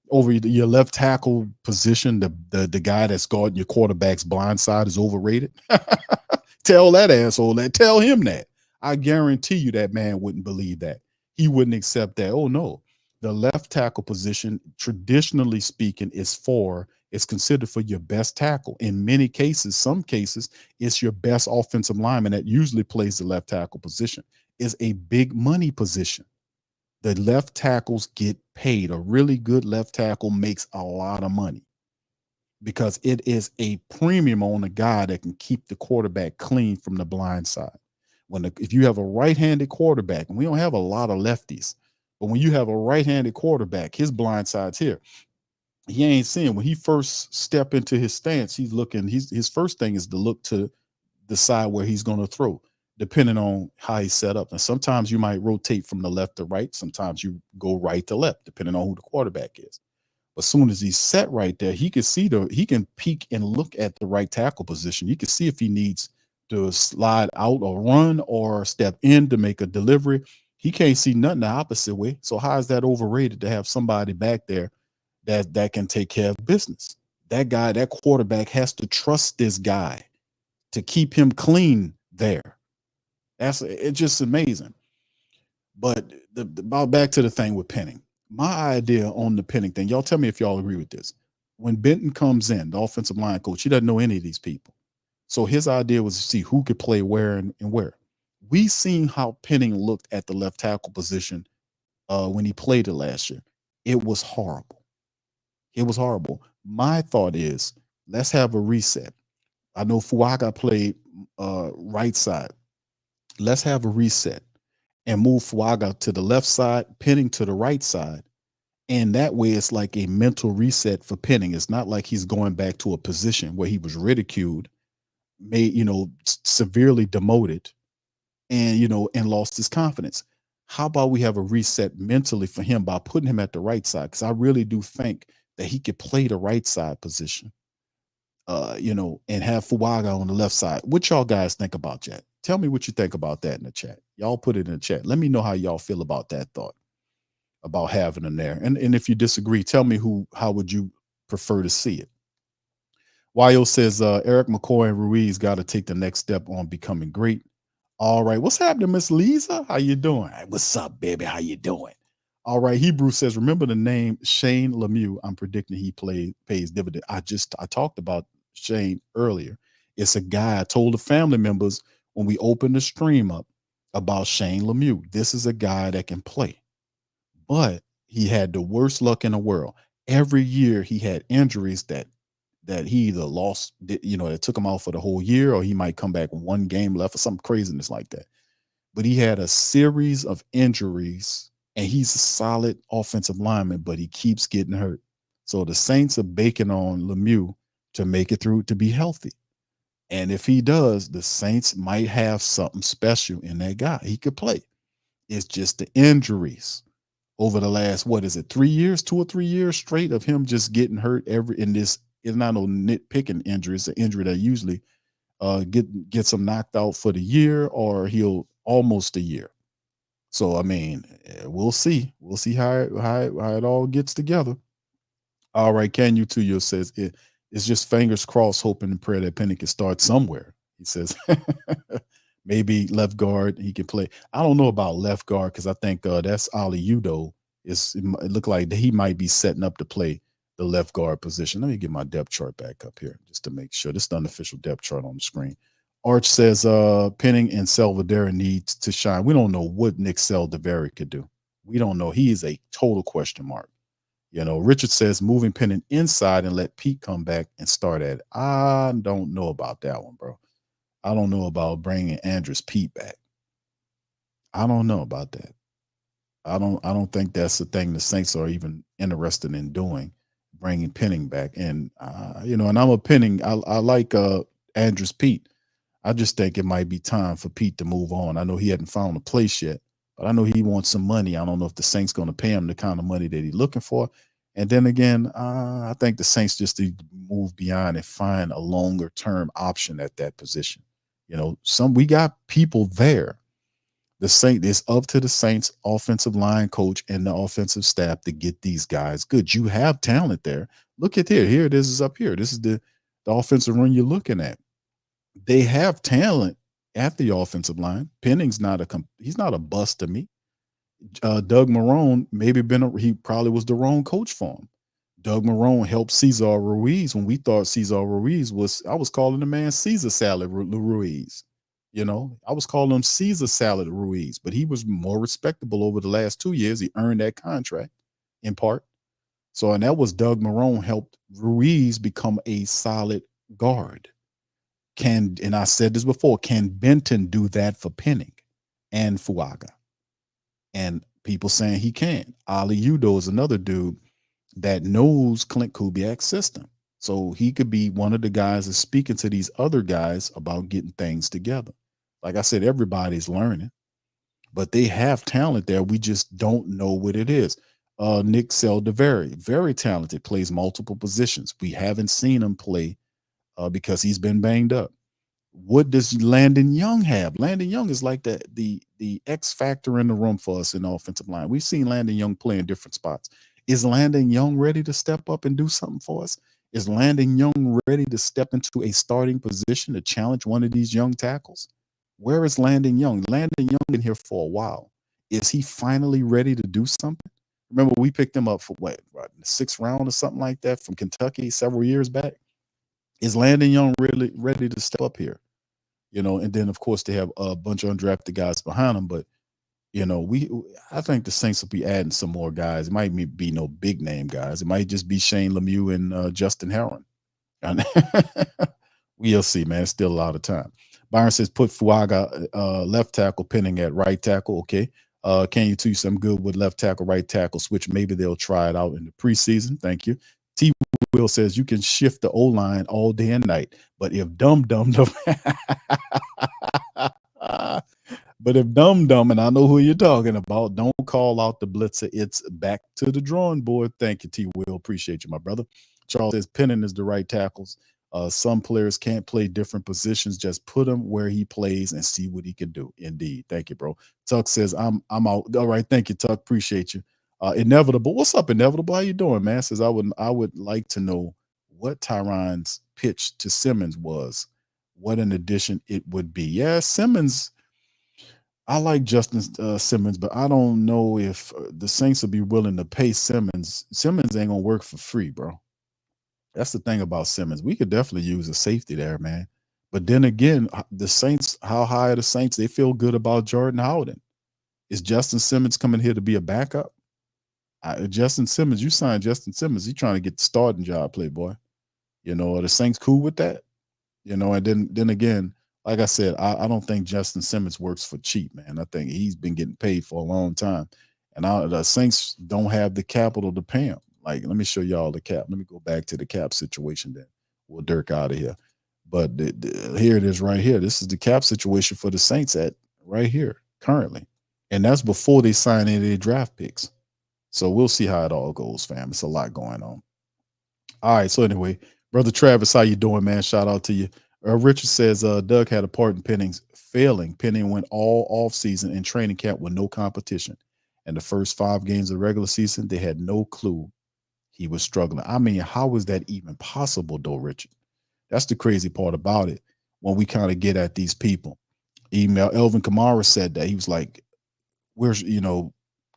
Over your left tackle position, the guy that's guarding your quarterback's blind side is overrated. Tell that asshole that. Tell him that. I guarantee you that man wouldn't believe that. He wouldn't accept that. Oh no, the left tackle position, traditionally speaking, it's considered for your best tackle. In many cases, some cases, it's your best offensive lineman that usually plays the left tackle position. Is a big money position. The left tackles get paid. A really good left tackle makes a lot of money. because it is a premium on a guy that can keep the quarterback clean from the blind side. If you have a right-handed quarterback, and we don't have a lot of lefties, but when you have a right-handed quarterback, his blind side's here. He ain't seeing when he first step into his stance. He's looking. His first thing is to look to decide where he's going to throw, depending on how he's set up. And sometimes you might rotate from the left to right. Sometimes you go right to left, depending on who the quarterback is. But as soon as he's set right there, he can peek and look at the right tackle position. You can see if he needs to slide out or run or step in to make a delivery. He can't see nothing the opposite way. So how is that overrated to have somebody back there that can take care of business? That quarterback has to trust this guy to keep him clean there. It's just amazing. But about back to the thing with Penning. My idea on the Penning thing, y'all tell me if y'all agree with this. When Benton comes in, the offensive line coach, he doesn't know any of these people. So his idea was to see who could play where and where. We seen how Penning looked at the left tackle position when he played it last year. It was horrible. It was horrible. My thought is, let's have a reset. I know Fuaga played right side. Let's have a reset and move Fuaga to the left side, Penning to the right side. And that way it's like a mental reset for Penning. It's not like he's going back to a position where he was ridiculed, made, severely demoted, and lost his confidence. How about we have a reset mentally for him by putting him at the right side? Because I really do think that he could play the right side position, and have Fuaga on the left side. What y'all guys think about that? Tell me what you think about that in the chat. Y'all put it in the chat. Let me know how y'all feel about that thought, about having him there. And if you disagree, tell me how would you prefer to see it? Wyo says Eric McCoy and Ruiz got to take the next step on becoming great. All right. What's happening, Miss Lisa? How you doing? Hey, what's up, baby? How you doing? All right. Hebrew says, remember the name Shane Lemieux. I'm predicting he pays dividend. I talked about Shane earlier. It's a guy. I told the family members when we opened the stream up about Shane Lemieux. This is a guy that can play, but he had the worst luck in the world. Every year he had injuries that he either lost, that took him out for the whole year, or he might come back with one game left or some craziness like that. But he had a series of injuries, and he's a solid offensive lineman, but he keeps getting hurt. So the Saints are baking on Lemieux to make it through, to be healthy. And if he does, the Saints might have something special in that guy. He could play. It's just the injuries over the last, 2 years, 2 or 3 years straight of him just getting hurt it's not no nitpicking injury. It's an injury that usually gets him knocked out for the year, or he'll almost a year. So I mean, we'll see. We'll see how it all gets together. All right, Can You Too says it's just fingers crossed, hoping and prayer that Penny can start somewhere. He says maybe left guard he can play. I don't know about left guard because I think that's Ali Udo. It looked like he might be setting up to play the left guard position. Let me get my depth chart back up here just to make sure. This is the unofficial depth chart on the screen. Arch says Penning and Selvadera needs to shine. We don't know what Nick Selvadera could do. We don't know. He is a total question mark. Richard says moving Penning inside and let Pete come back and start at it. I don't know about that one, bro. I don't know about bringing Andrus Pete back. I don't know about that. I don't think that's the thing the Saints are even interested in doing, bringing Penning back. And and I'm a Penning. I like Andrus Pete. I just think it might be time for Pete to move on. I know he hadn't found a place yet, but I know he wants some money. I don't know if the Saints going to pay him the kind of money that he's looking for. And then again, I think the Saints just need to move beyond and find a longer term option at that position. We got people there. It's up to the Saints offensive line coach and the offensive staff to get these guys good. You have talent there. Look at here. Here it is up here. This is the offensive run you're looking at. They have talent at the offensive line. Penning's he's not a bust to me. Doug Marrone he probably was the wrong coach for him. Doug Marrone helped Cesar Ruiz when we thought Cesar Ruiz I was calling the man Caesar Salad Ruiz. I was calling him Caesar Salad Ruiz, but he was more respectable over the last 2 years. He earned that contract in part. So, and that was Doug Marrone helped Ruiz become a solid guard. And I said this before, can Benton do that for Penning and Fuaga? And people saying he can. Ali Udo is another dude that knows Clint Kubiak's system. So he could be one of the guys that's speaking to these other guys about getting things together. Like I said, everybody's learning, but they have talent there. We just don't know what it is. Nick Seldaveri, very talented, plays multiple positions. We haven't seen him play because he's been banged up. What does Landon Young have? Landon Young is like the X factor in the room for us in the offensive line. We've seen Landon Young play in different spots. Is Landon Young ready to step up and do something for us? Is Landon Young ready to step into a starting position to challenge one of these young tackles? Where is Landon Young? Landon Young been here for a while. Is he finally ready to do something? Remember, we picked him up for what the 6th round or something like that from Kentucky several years back. Is Landon Young really ready to step up here? And then of course they have a bunch of undrafted guys behind them. But I think the Saints will be adding some more guys. It might be no big name guys. It might just be Shane Lemieux and Justin Heron. We'll see, man. It's still a lot of time. Byron says put Fuaga left tackle, Penning at right tackle. Okay. Can you do some good with left tackle, right tackle switch? Maybe they'll try it out in the preseason. Thank you. T. Will says you can shift the O line all day and night, but if dumb, but if dumb, and I know who you're talking about, don't call out the blitzer. It's back to the drawing board. Thank you, T. Will. Appreciate you, my brother. Charles says Penning is the right tackles. Some players can't play different positions. Just put him where he plays and see what he can do. Indeed. Thank you, bro. Tuck says I'm out. All right. Thank you, Tuck. Appreciate you. Inevitable. What's up, Inevitable? How you doing, man? Says I would like to know what Tyron's pitch to Simmons was. What an addition it would be. Yeah, Simmons. I like Justin Simmons, but I don't know if the Saints will be willing to pay Simmons. Simmons ain't gonna work for free, bro. That's the thing about Simmons. We could definitely use a safety there, man. But then again, the Saints, how high are the Saints? They feel good about Jordan Howden. Is Justin Simmons coming here to be a backup? Justin Simmons, you signed Justin Simmons. He's trying to get the starting job, Playboy. Are the Saints cool with that? And then again, like I said, I don't think Justin Simmons works for cheap, man. I think he's been getting paid for a long time. And the Saints don't have the capital to pay him. Like, let me show y'all the cap. Let me go back to the cap situation then. We'll Dirk out of here. But here it is right here. This is the cap situation for the Saints at right here currently. And that's before they sign any of their draft picks. So we'll see how it all goes, fam. It's a lot going on. All right. So anyway, Brother Travis, how you doing, man? Shout out to you. Richard says Doug had a part in Penning's failing. Penning went all offseason in training camp with no competition. And the first 5 games of the regular season, they had no clue he was struggling. I mean, how is that even possible, though, Richard? That's the crazy part about it when we kind of get at these people. Elvin Kamara said that. He was like, where's,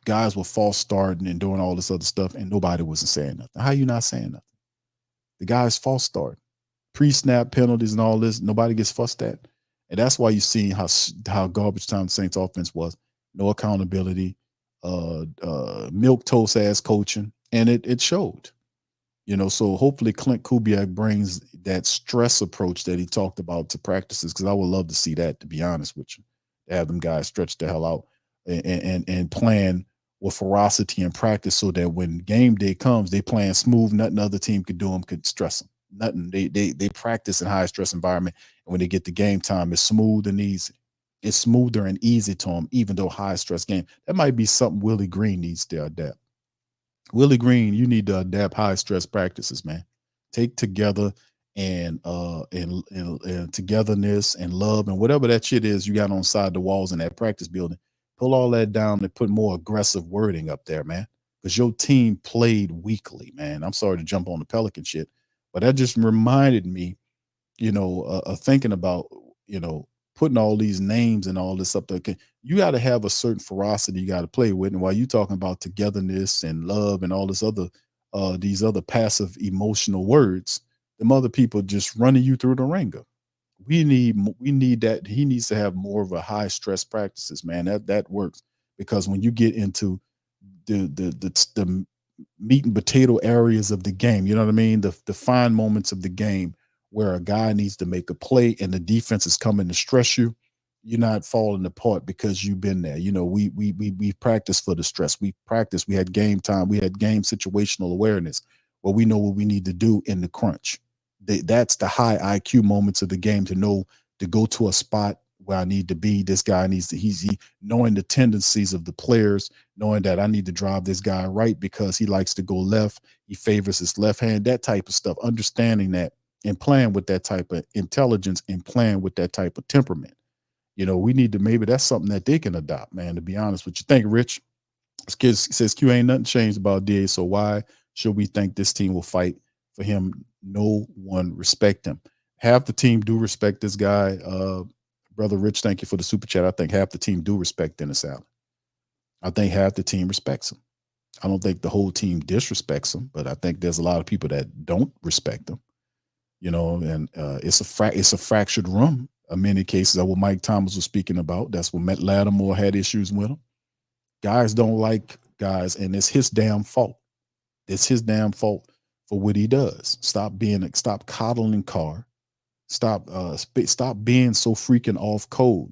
guys were false starting and doing all this other stuff, and nobody wasn't saying nothing. How you not saying nothing? The guy's false start, pre-snap penalties and all this. Nobody gets fussed at. And that's why you see how garbage time the Saints offense was. No accountability, milk toast ass coaching. And it showed, so hopefully Clint Kubiak brings that stress approach that he talked about to practices, because I would love to see that, to be honest with you, to have them guys stretch the hell out and plan with ferocity in practice so that when game day comes, they playing smooth. Nothing other team could do them could stress them. Nothing. They practice in high stress environment, and when they get to game time, it's smooth and easy. It's smoother and easy to them, even though high stress game. That might be something Willie Green needs to adapt. Willie Green, you need to adapt high stress practices, man. Take together and togetherness and love and whatever that shit is you got on side the walls in that practice building. Pull all that down and put more aggressive wording up there, man. Because your team played weakly, man. I'm sorry to jump on the Pelican shit, but that just reminded me, thinking about, putting all these names and all this up there. You got to have a certain ferocity you got to play with. And while you talking about togetherness and love and all this other, these other passive emotional words, them other people just running you through the ringer. We need that. He needs to have more of a high stress practices, man. That works, because when you get into the meat and potato areas of the game. You know what I mean? The fine moments of the game where a guy needs to make a play and the defense is coming to stress you. You're not falling apart because you've been there. You know, we practice for the stress. We practice. We had game time. We had game situational awareness where we know what we need to do in the crunch. That's the high IQ moments of the game to know to go to a spot where I need to be. This guy needs to, knowing the tendencies of the players, knowing that I need to drive this guy right because he likes to go left. He favors his left hand, that type of stuff, understanding that and playing with that type of intelligence and playing with that type of temperament. You know, we need to, maybe that's something that they can adopt, man, to be honest with you. Thank you, Rich. This kid says Q ain't nothing changed about DA. So why should we think this team will fight for him? No one respect him. Half the team do respect this guy. Brother Rich, thank you for the super chat. I think half the team do respect Dennis Allen. I think half the team respects him. I don't think the whole team disrespects him, but I think there's a lot of people that don't respect him. You know, and it's a fractured room. In many cases, that's what Mike Thomas was speaking about. That's what Matt Lattimore had issues with him. Guys don't like guys, and it's his damn fault. It's his damn fault for what he does. Stop coddling Carr. Stop being so freaking off code.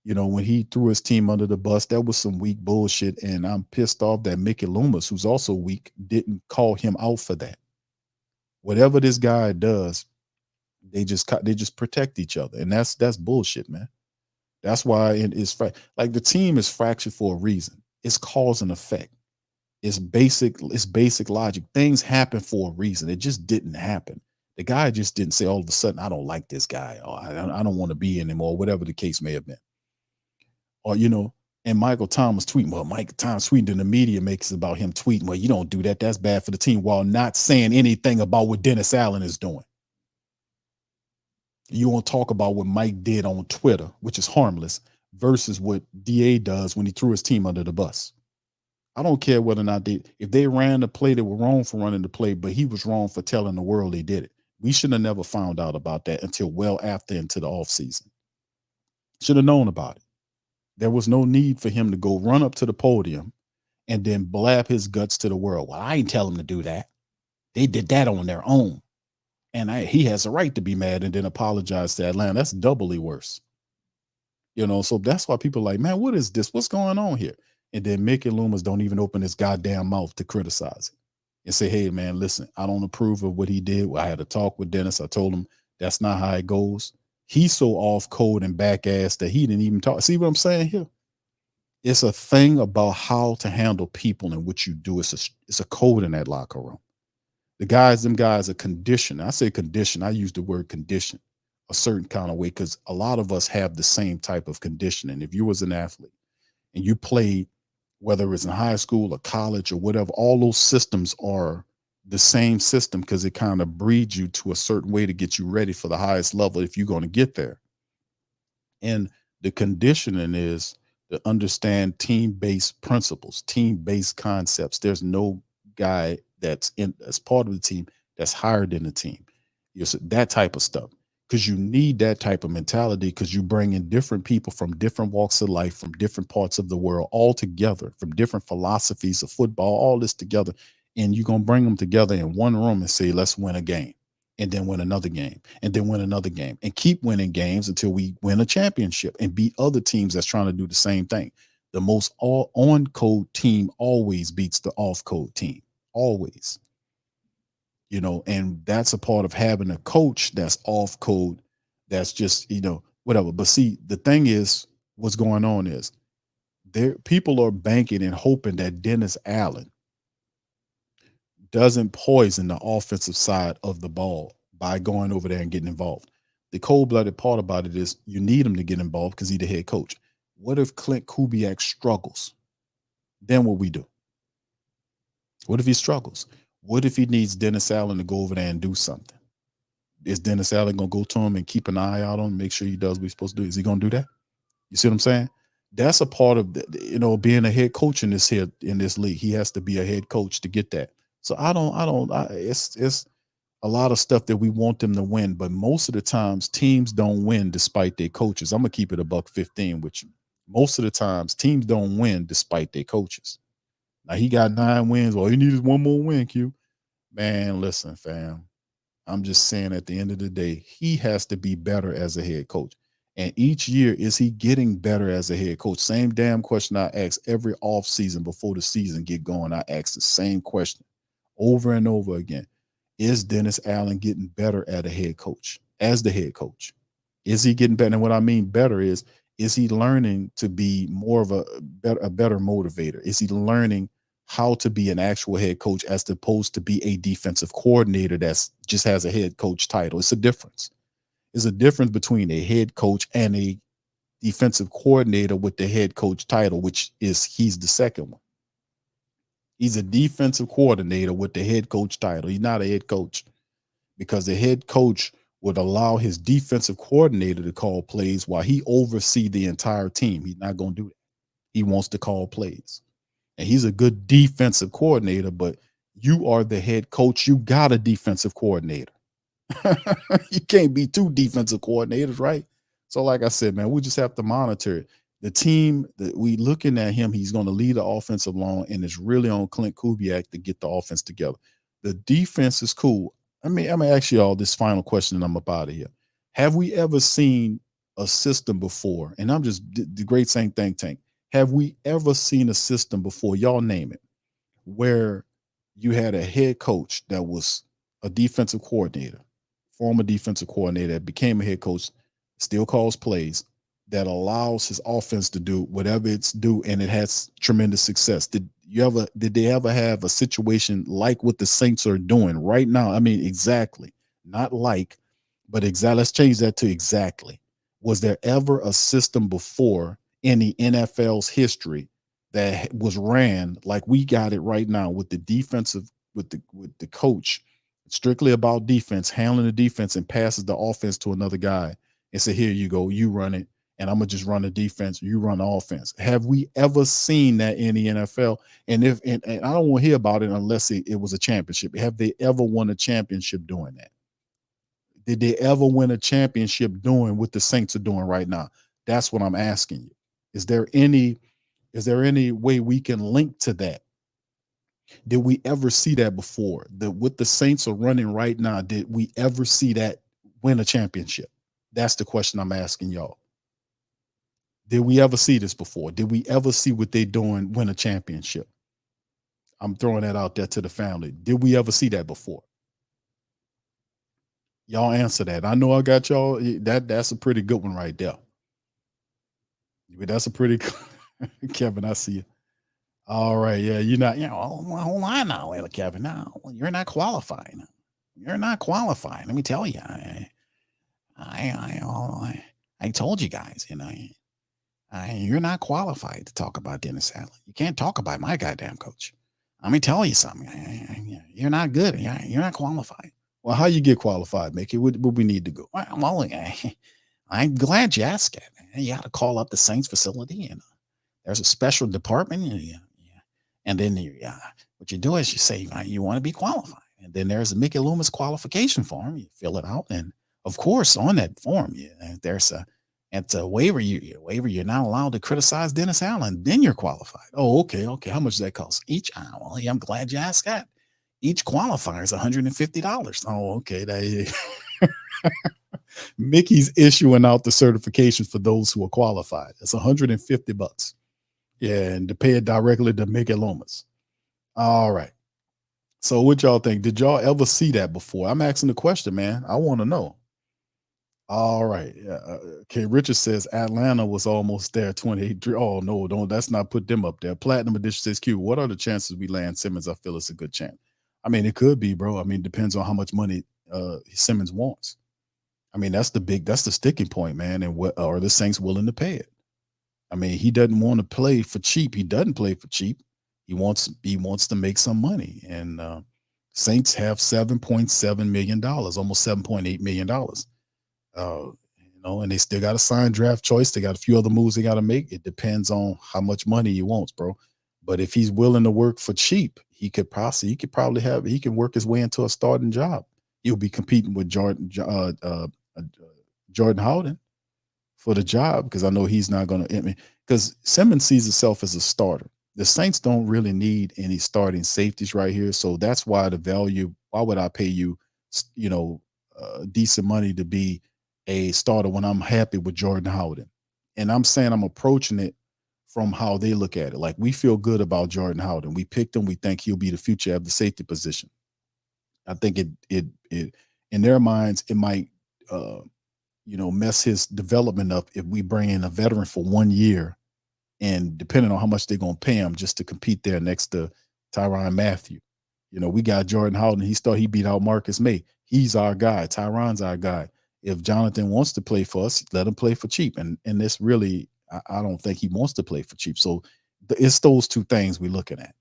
You know, when he threw his team under the bus, that was some weak bullshit. And I'm pissed off that Mickey Loomis, who's also weak, didn't call him out for that. Whatever this guy does, they just protect each other. And that's bullshit, man. That's why it's like the team is fractured for a reason. It's cause and effect. It's basic logic. Things happen for a reason. It just didn't happen. The guy just didn't say all of a sudden, I don't like this guy, or I don't want to be anymore, whatever the case may have been. Or, you know, and Michael Thomas tweeting, well, Michael Thomas tweeting, and the media makes it about him tweeting, well, you don't do that. That's bad for the team, while not saying anything about what Dennis Allen is doing. You want to talk about what Mike did on Twitter, which is harmless, versus what DA does when he threw his team under the bus. I don't care whether or not if they ran the play, they were wrong for running the play, but he was wrong for telling the world they did it. We should have never found out about that until well after into the offseason. Should have known about it. There was no need for him to go run up to the podium and then blab his guts to the world. Well, I didn't tell him to do that. They did that on their own. And he has a right to be mad and then apologize to Atlanta. That's doubly worse. You know, so that's why people are like, man, what is this? What's going on here? And then Mickey Loomis don't even open his goddamn mouth to criticize it and say, hey, man, listen, I don't approve of what he did. I had a talk with Dennis. I told him that's not how it goes. He's so off code and back ass that he didn't even talk. See what I'm saying here? It's a thing about how to handle people and what you do. It's a code in that locker room. Them guys are conditioned. I say condition. I use the word condition a certain kind of way because a lot of us have the same type of conditioning. If you was an athlete and you played, whether it's in high school or college or whatever, all those systems are the same system because it kind of breeds you to a certain way to get you ready for the highest level if you're going to get there. And the conditioning is to understand team-based principles, team-based concepts. There's no guy that's as part of the team that's higher than the team. That type of stuff. Because you need that type of mentality because you bring in different people from different walks of life, from different parts of the world, all together, from different philosophies of football, all this together. And you're going to bring them together in one room and say, let's win a game, and then win another game, and then win another game, and keep winning games until we win a championship and beat other teams that's trying to do the same thing. The most on-code team always beats the off-code team. Always. You know, and that's a part of having a coach that's off code, that's just, you know, whatever. But see, the thing is, what's going on is people are banking and hoping that Dennis Allen doesn't poison the offensive side of the ball by going over there and getting involved. The cold-blooded part about it is you need him to get involved because he's the head coach. What if Clint Kubiak struggles? Then what we do? What if he struggles? What if he needs Dennis Allen to go over there and do something? Is Dennis Allen going to go to him and keep an eye out on him, make sure he does what he's supposed to do? Is he going to do that? You see what I'm saying? That's a part of, being a head coach in this league. He has to be a head coach to get that. So it's a lot of stuff that we want them to win, but most of the times teams don't win despite their coaches. I'm going to keep it $115, which most of the times teams don't win despite their coaches. Now he got 9 wins. All he needs is one more win, Q. Man, listen, fam. I'm just saying at the end of the day, he has to be better as a head coach. And each year, is he getting better as a head coach? Same damn question I ask every offseason before the season get going. I ask the same question over and over again. Is Dennis Allen getting better at a head coach, as the head coach? Is he getting better? And what I mean better is he learning to be more of a better motivator? Is he learning how to be an actual head coach as opposed to be a defensive coordinator that's just has a head coach title? It's a difference. There's a difference between a head coach and a defensive coordinator with the head coach title, which is he's the second one. He's a defensive coordinator with the head coach title. He's not a head coach because the head coach would allow his defensive coordinator to call plays while he oversee the entire team. He's not going to do that. He wants to call plays. And he's a good defensive coordinator, but you are the head coach. You got a defensive coordinator. You can't be two defensive coordinators, right? So, like I said, man, we just have to monitor it. The team that we looking at him, he's going to lead the offensive line, and it's really on Clint Kubiak to get the offense together. The defense is cool. I'm gonna ask you all this final question, and I'm up out of here. Have we ever seen a system before? And I'm just the great saying think tank. Have we ever seen a system before? Y'all name it, where you had a head coach that was a defensive coordinator, former defensive coordinator that became a head coach, still calls plays, that allows his offense to do whatever it's do, and it has tremendous success. Did they ever have a situation like what the Saints are doing right now? I mean, exactly. Not like, but exactly. Let's change that to exactly. Was there ever a system before in the NFL's history that was ran like we got it right now with the defensive, with the coach, strictly about defense, handling the defense, and passes the offense to another guy and say, here you go, you run it, and I'm gonna just run the defense, you run the offense? Have we ever seen that in the NFL? And I don't want to hear about it unless it was a championship. Have they ever won a championship doing that? Did they ever win a championship doing what the Saints are doing right now? That's what I'm asking you. Is there any way we can link to that? Did we ever see that before? What the Saints are running right now, did we ever see that win a championship? That's the question I'm asking y'all. Did we ever see this before? Did we ever see what they're doing win a championship? I'm throwing that out there to the family. Did we ever see that before? Y'all answer that. I know I got y'all. That's a pretty good one right there. That's a pretty good Kevin, I see you. All right. Yeah, you're not, hold on now, Kevin. No, you're not qualified. You're not qualified. Let me tell you. I told you guys, you're not qualified to talk about Dennis Allen. You can't talk about my goddamn coach. Let me tell you something. You're not good. You're not qualified. Well, how you get qualified, Mickey? What we need to go? Well, I'm glad you asked it. You got to call up the Saints facility, and there's a special department. And then what you do is you say you want to be qualified. And then there's a Mickey Loomis qualification form. You fill it out. And, of course, on that form, there's a waiver. You're not allowed to criticize Dennis Allen. Then you're qualified. Oh, okay. How much does that cost? Each? Well, I'm glad you asked that. Each qualifier is $150. Oh, okay. Mickey's issuing out the certifications for those who are qualified. It's $150. Yeah, and to pay it directly to Mickey Loomis. All right. So what y'all think? Did y'all ever see that before? I'm asking the question, man. I want to know. All right. Yeah. Okay. Richard says Atlanta was almost there. 28. Oh, no, don't. Let's not put them up there. Platinum Edition says, Q, what are the chances we land Simmons? I feel it's a good chance. I mean, it could be, bro. I mean, it depends on how much money Simmons wants. I mean, that's the sticking point, man. And what are the Saints willing to pay it? I mean, he doesn't want to play for cheap. He doesn't play for cheap. He wants to make some money. And Saints have $7.7 million, almost $7.8 million. And they still got to sign draft choice. They got a few other moves they got to make. It depends on how much money he wants, bro. But if he's willing to work for cheap, he can work his way into a starting job. He'll be competing with Jordan Howden for the job, because I know he's not going to. Because Simmons sees himself as a starter. The Saints don't really need any starting safeties right here. So that's why the value, why would I pay you, you know, decent money to be a starter when I'm happy with Jordan Howden? And I'm saying I'm approaching it from how they look at it. Like we feel good about Jordan Howden. We picked him. We think he'll be the future of the safety position. I think it in their minds, it might, uh, mess his development up if we bring in a veteran for 1 year and depending on how much they're going to pay him just to compete there next to Tyrann Mathieu. We got Jordan Howden. He beat out Marcus May. He's our guy. Tyrann's our guy. If Jonathan wants to play for us, let him play for cheap. And this really, I don't think he wants to play for cheap. So it's those two things we're looking at.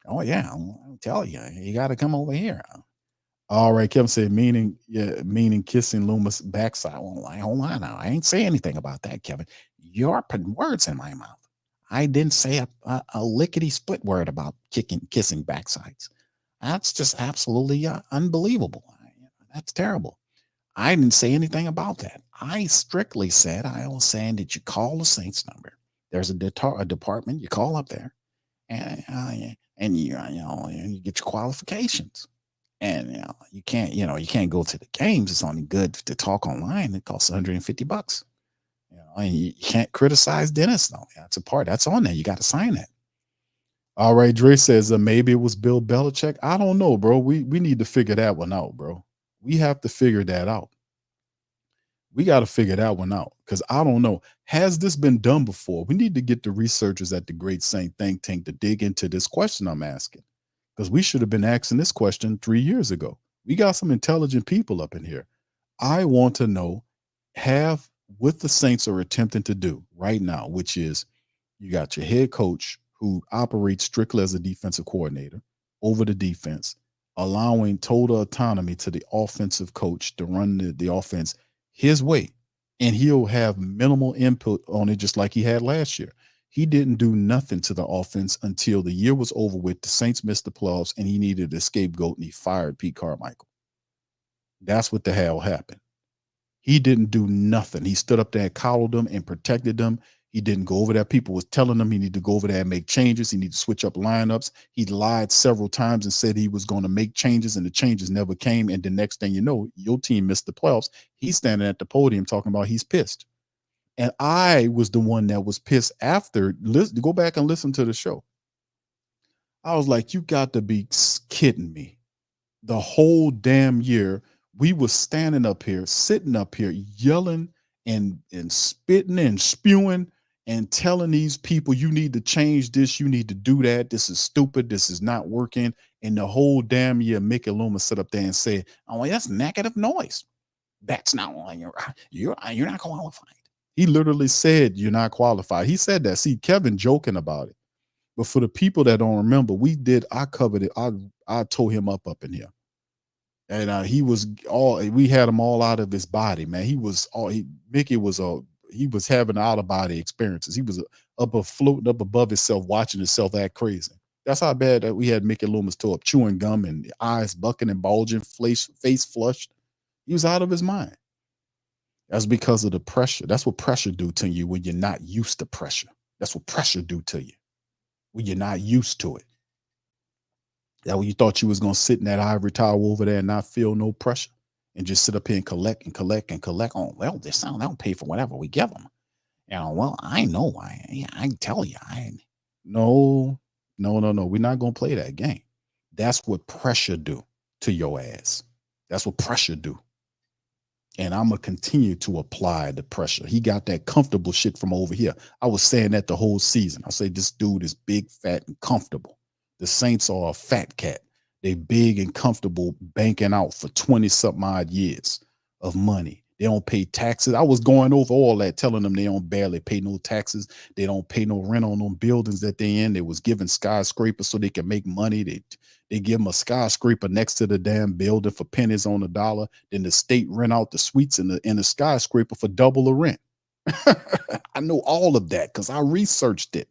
Oh yeah, I'll tell you, you got to come over here. All right, Kevin said, meaning kissing Loomis backside. Well, hold on now. I ain't say anything about that, Kevin. You're putting words in my mouth. I didn't say a lickety split word about kissing backsides. That's just absolutely unbelievable. That's terrible. I didn't say anything about that. I strictly said, I was saying that you call the Saints number. There's a department. You call up there, and you get your qualifications. And you can't go to the games. It's only good to talk online. It costs $150. And you can't criticize Dennis though. That's a part that's on there. You got to sign that. All right, Dre says maybe it was Bill Belichick. I don't know, bro. We need to figure that one out, bro. We have to figure that out. We got to figure that one out because I don't know. Has this been done before? We need to get the researchers at the Great Saint Think Tank to dig into this question I'm asking because we should have been asking this question 3 years ago. We got some intelligent people up in here. I want to know what the Saints are attempting to do right now, which is you got your head coach who operates strictly as a defensive coordinator over the defense, allowing total autonomy to the offensive coach to run the offense his way. And he'll have minimal input on it, just like he had last year. He didn't do nothing to the offense until the year was over with. The Saints missed the playoffs and he needed a scapegoat and he fired Pete Carmichael. That's what the hell happened. He didn't do nothing. He stood up there and coddled them and protected them. He didn't go over there. People was telling him he needed to go over there and make changes. He needed to switch up lineups. He lied several times and said he was going to make changes, and the changes never came. And the next thing you know, your team missed the playoffs. He's standing at the podium talking about he's pissed. And I was the one that was pissed after. Go back and listen to the show. I was like, you got to be kidding me. The whole damn year, we were standing up here, sitting up here, yelling and spitting and spewing and telling these people, you need to change this, you need to do that. This is stupid. This is not working. And the whole damn year, Mickey Loomis sat up there and said, "Oh, that's negative noise. That's not you're not qualified." He literally said, "You're not qualified." He said that. See, Kevin joking about it. But for the people that don't remember, I covered it. I tore him up in here. And we had him all out of his body, man. Mickey was having out of body experiences. He was floating up above himself, watching himself act crazy. That's how bad that we had Mickey Loomis tore up, chewing gum and eyes bucking and bulging, face flushed. He was out of his mind. That's because of the pressure. That's what pressure do to you when you're not used to pressure. That's what pressure do to you when you're not used to it. That when you thought you was gonna sit in that ivory tower over there and not feel no pressure and just sit up here and collect and collect and collect. Oh, well, they don't pay for whatever we give them. Well, I know. I tell you, no. We're not gonna play that game. That's what pressure do to your ass. That's what pressure do. And I'm gonna continue to apply the pressure. He got that comfortable shit from over here. I was saying that the whole season. I say this dude is big, fat, and comfortable. The Saints are a fat cat. They big and comfortable banking out for 20-something odd years of money. They don't pay taxes. I was going over all that, telling them they don't barely pay no taxes. They don't pay no rent on them buildings that they in. They was giving skyscrapers so they can make money. They give them a skyscraper next to the damn building for pennies on the dollar. Then the state rent out the suites in the skyscraper for double the rent. I know all of that because I researched it.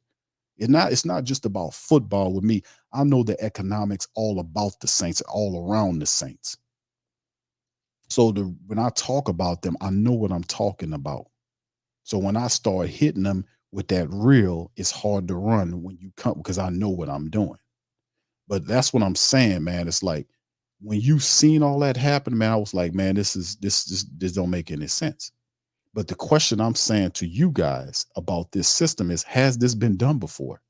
It's not just about football with me. I know the economics all about the Saints, all around the Saints. So when I talk about them, I know what I'm talking about. So when I start hitting them with that real, it's hard to run when you come because I know what I'm doing. But that's what I'm saying, man. It's like when you seen all that happen, man, I was like, man, this don't make any sense. But the question I'm saying to you guys about this system is, has this been done before?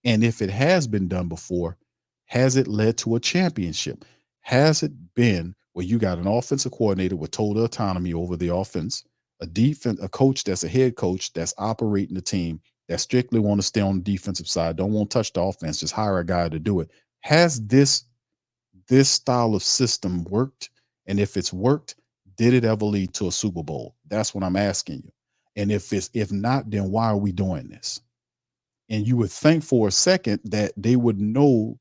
And if it has been done before, has it led to a championship? Has it been where you got an offensive coordinator with total autonomy over the offense, a coach that's a head coach that's operating the team that strictly want to stay on the defensive side, don't want to touch the offense, just hire a guy to do it? Has this style of system worked? And if it's worked, did it ever lead to a Super Bowl? That's what I'm asking you. And if not, then why are we doing this? And you would think for a second that they would know,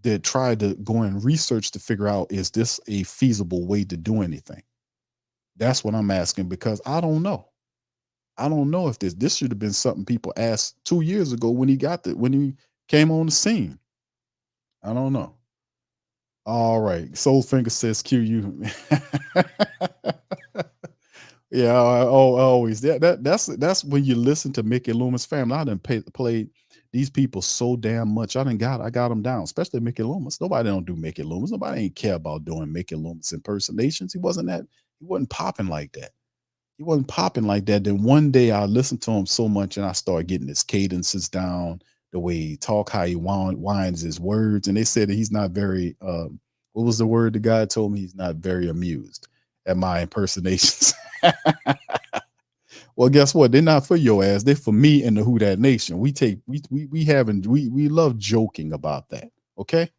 that try to go and research to figure out, is this a feasible way to do anything? That's what I'm asking, because I don't know. I don't know if this should have been something people asked 2 years ago when he came on the scene. I don't know. All right. Soulfinger says Q you. Yeah, always. That's when you listen to Mickey Loomis family. I done played these people so damn much. I got them down, especially Mickey Loomis. Nobody don't do Mickey Loomis. Nobody ain't care about doing Mickey Loomis impersonations. He wasn't popping like that. He wasn't popping like that. Then one day I listened to him so much and I started getting his cadences down, the way he talk, how he winds his words. And they said that he's not very what was the word the guy told me? He's not very amused at my impersonations. Well, guess what? They're not for your ass. They're for me and the Who Dat Nation. We love joking about that. Okay.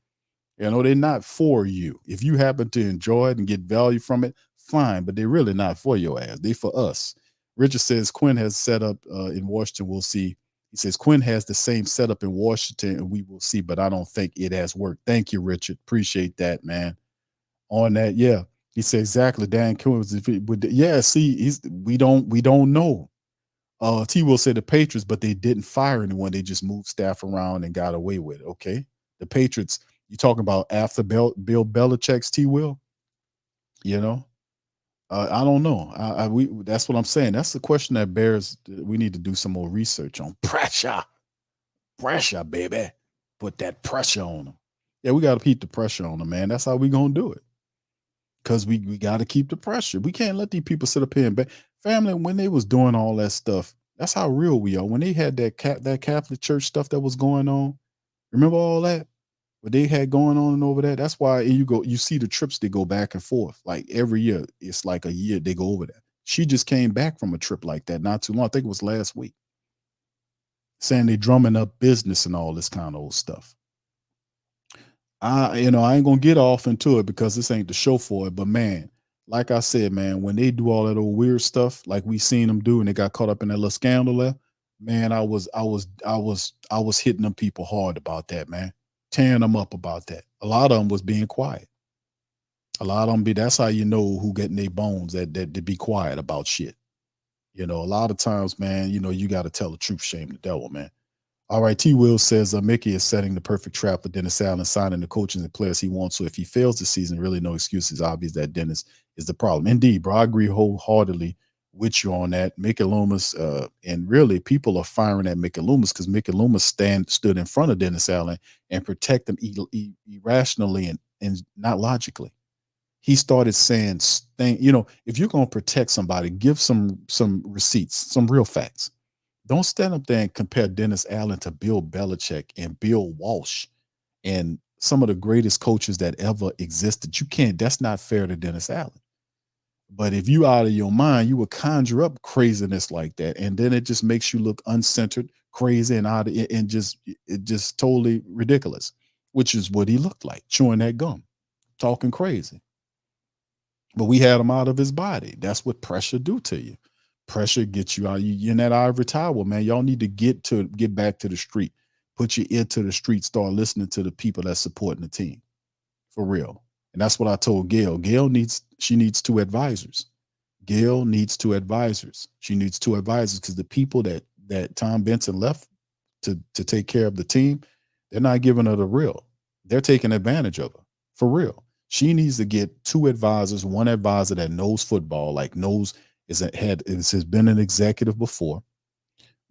You know, they're not for you. If you happen to enjoy it and get value from it, fine, but they're really not for your ass. They for us. Richard says Quinn has set up in Washington. We'll see. He says Quinn has the same setup in Washington, and we will see, but I don't think it has worked. Thank you, Richard. Appreciate that, man. On that, yeah. He said exactly. Dan Quinn was, yeah. See, we don't know. T will say the Patriots, but they didn't fire anyone. They just moved staff around and got away with it. Okay, the Patriots. You talking about after Bill Belichick's T will? You know, I don't know. That's what I'm saying. That's the question that bears. We need to do some more research on pressure, baby. Put that pressure on them. Yeah, we got to keep the pressure on them, man. That's how we gonna do it. Because we got to keep the pressure. We can't let these people sit up here and family, when they was doing all that stuff. That's how real we are. When they had that Catholic Church stuff that was going on, remember all that? What they had going on and over there. That's why you see the trips, they go back and forth. Like every year, it's like a year they go over there. She just came back from a trip like that not too long. I think it was last week. Saying they drumming up business and all this kind of old stuff. I ain't gonna get off into it because this ain't the show for it. But man, like I said, man, when they do all that old weird stuff, like we seen them do, and they got caught up in that little scandal there, man, I was hitting them people hard about that, man, tearing them up about that. A lot of them was being quiet. A lot of them that's how you know who getting their bones, that to be quiet about shit. A lot of times, man, you got to tell the truth, shame the devil, man. All right, T. Will says Mickey is setting the perfect trap for Dennis Allen, signing the coaches and players he wants. So if he fails this season, really no excuse. It's obvious that Dennis is the problem. Indeed, bro, I agree wholeheartedly with you on that. Mickey Loomis, and really people are firing at Mickey Loomis because Mickey Loomis stood in front of Dennis Allen and protect them irrationally and not logically. He started saying, if you're going to protect somebody, give some receipts, some real facts. Don't stand up there and compare Dennis Allen to Bill Belichick and Bill Walsh and some of the greatest coaches that ever existed. You can't. That's not fair to Dennis Allen. But if you out of your mind, you will conjure up craziness like that, and then it just makes you look uncentered, crazy, and out of it, and just totally ridiculous, which is what he looked like, chewing that gum, talking crazy. But we had him out of his body. That's what pressure do to you. Pressure gets you out. You're in that ivory tower, man. Y'all need to get back to the street. Put your ear to the street. Start listening to the people that's supporting the team. For real. And that's what I told Gail. She needs 2 advisors. Gail needs 2 advisors. She needs 2 advisors because the people that Tom Benson left to take care of the team, they're not giving her the real. They're taking advantage of her. For real. She needs to get 2 advisors, 1 advisor that knows football, like has been an executive before,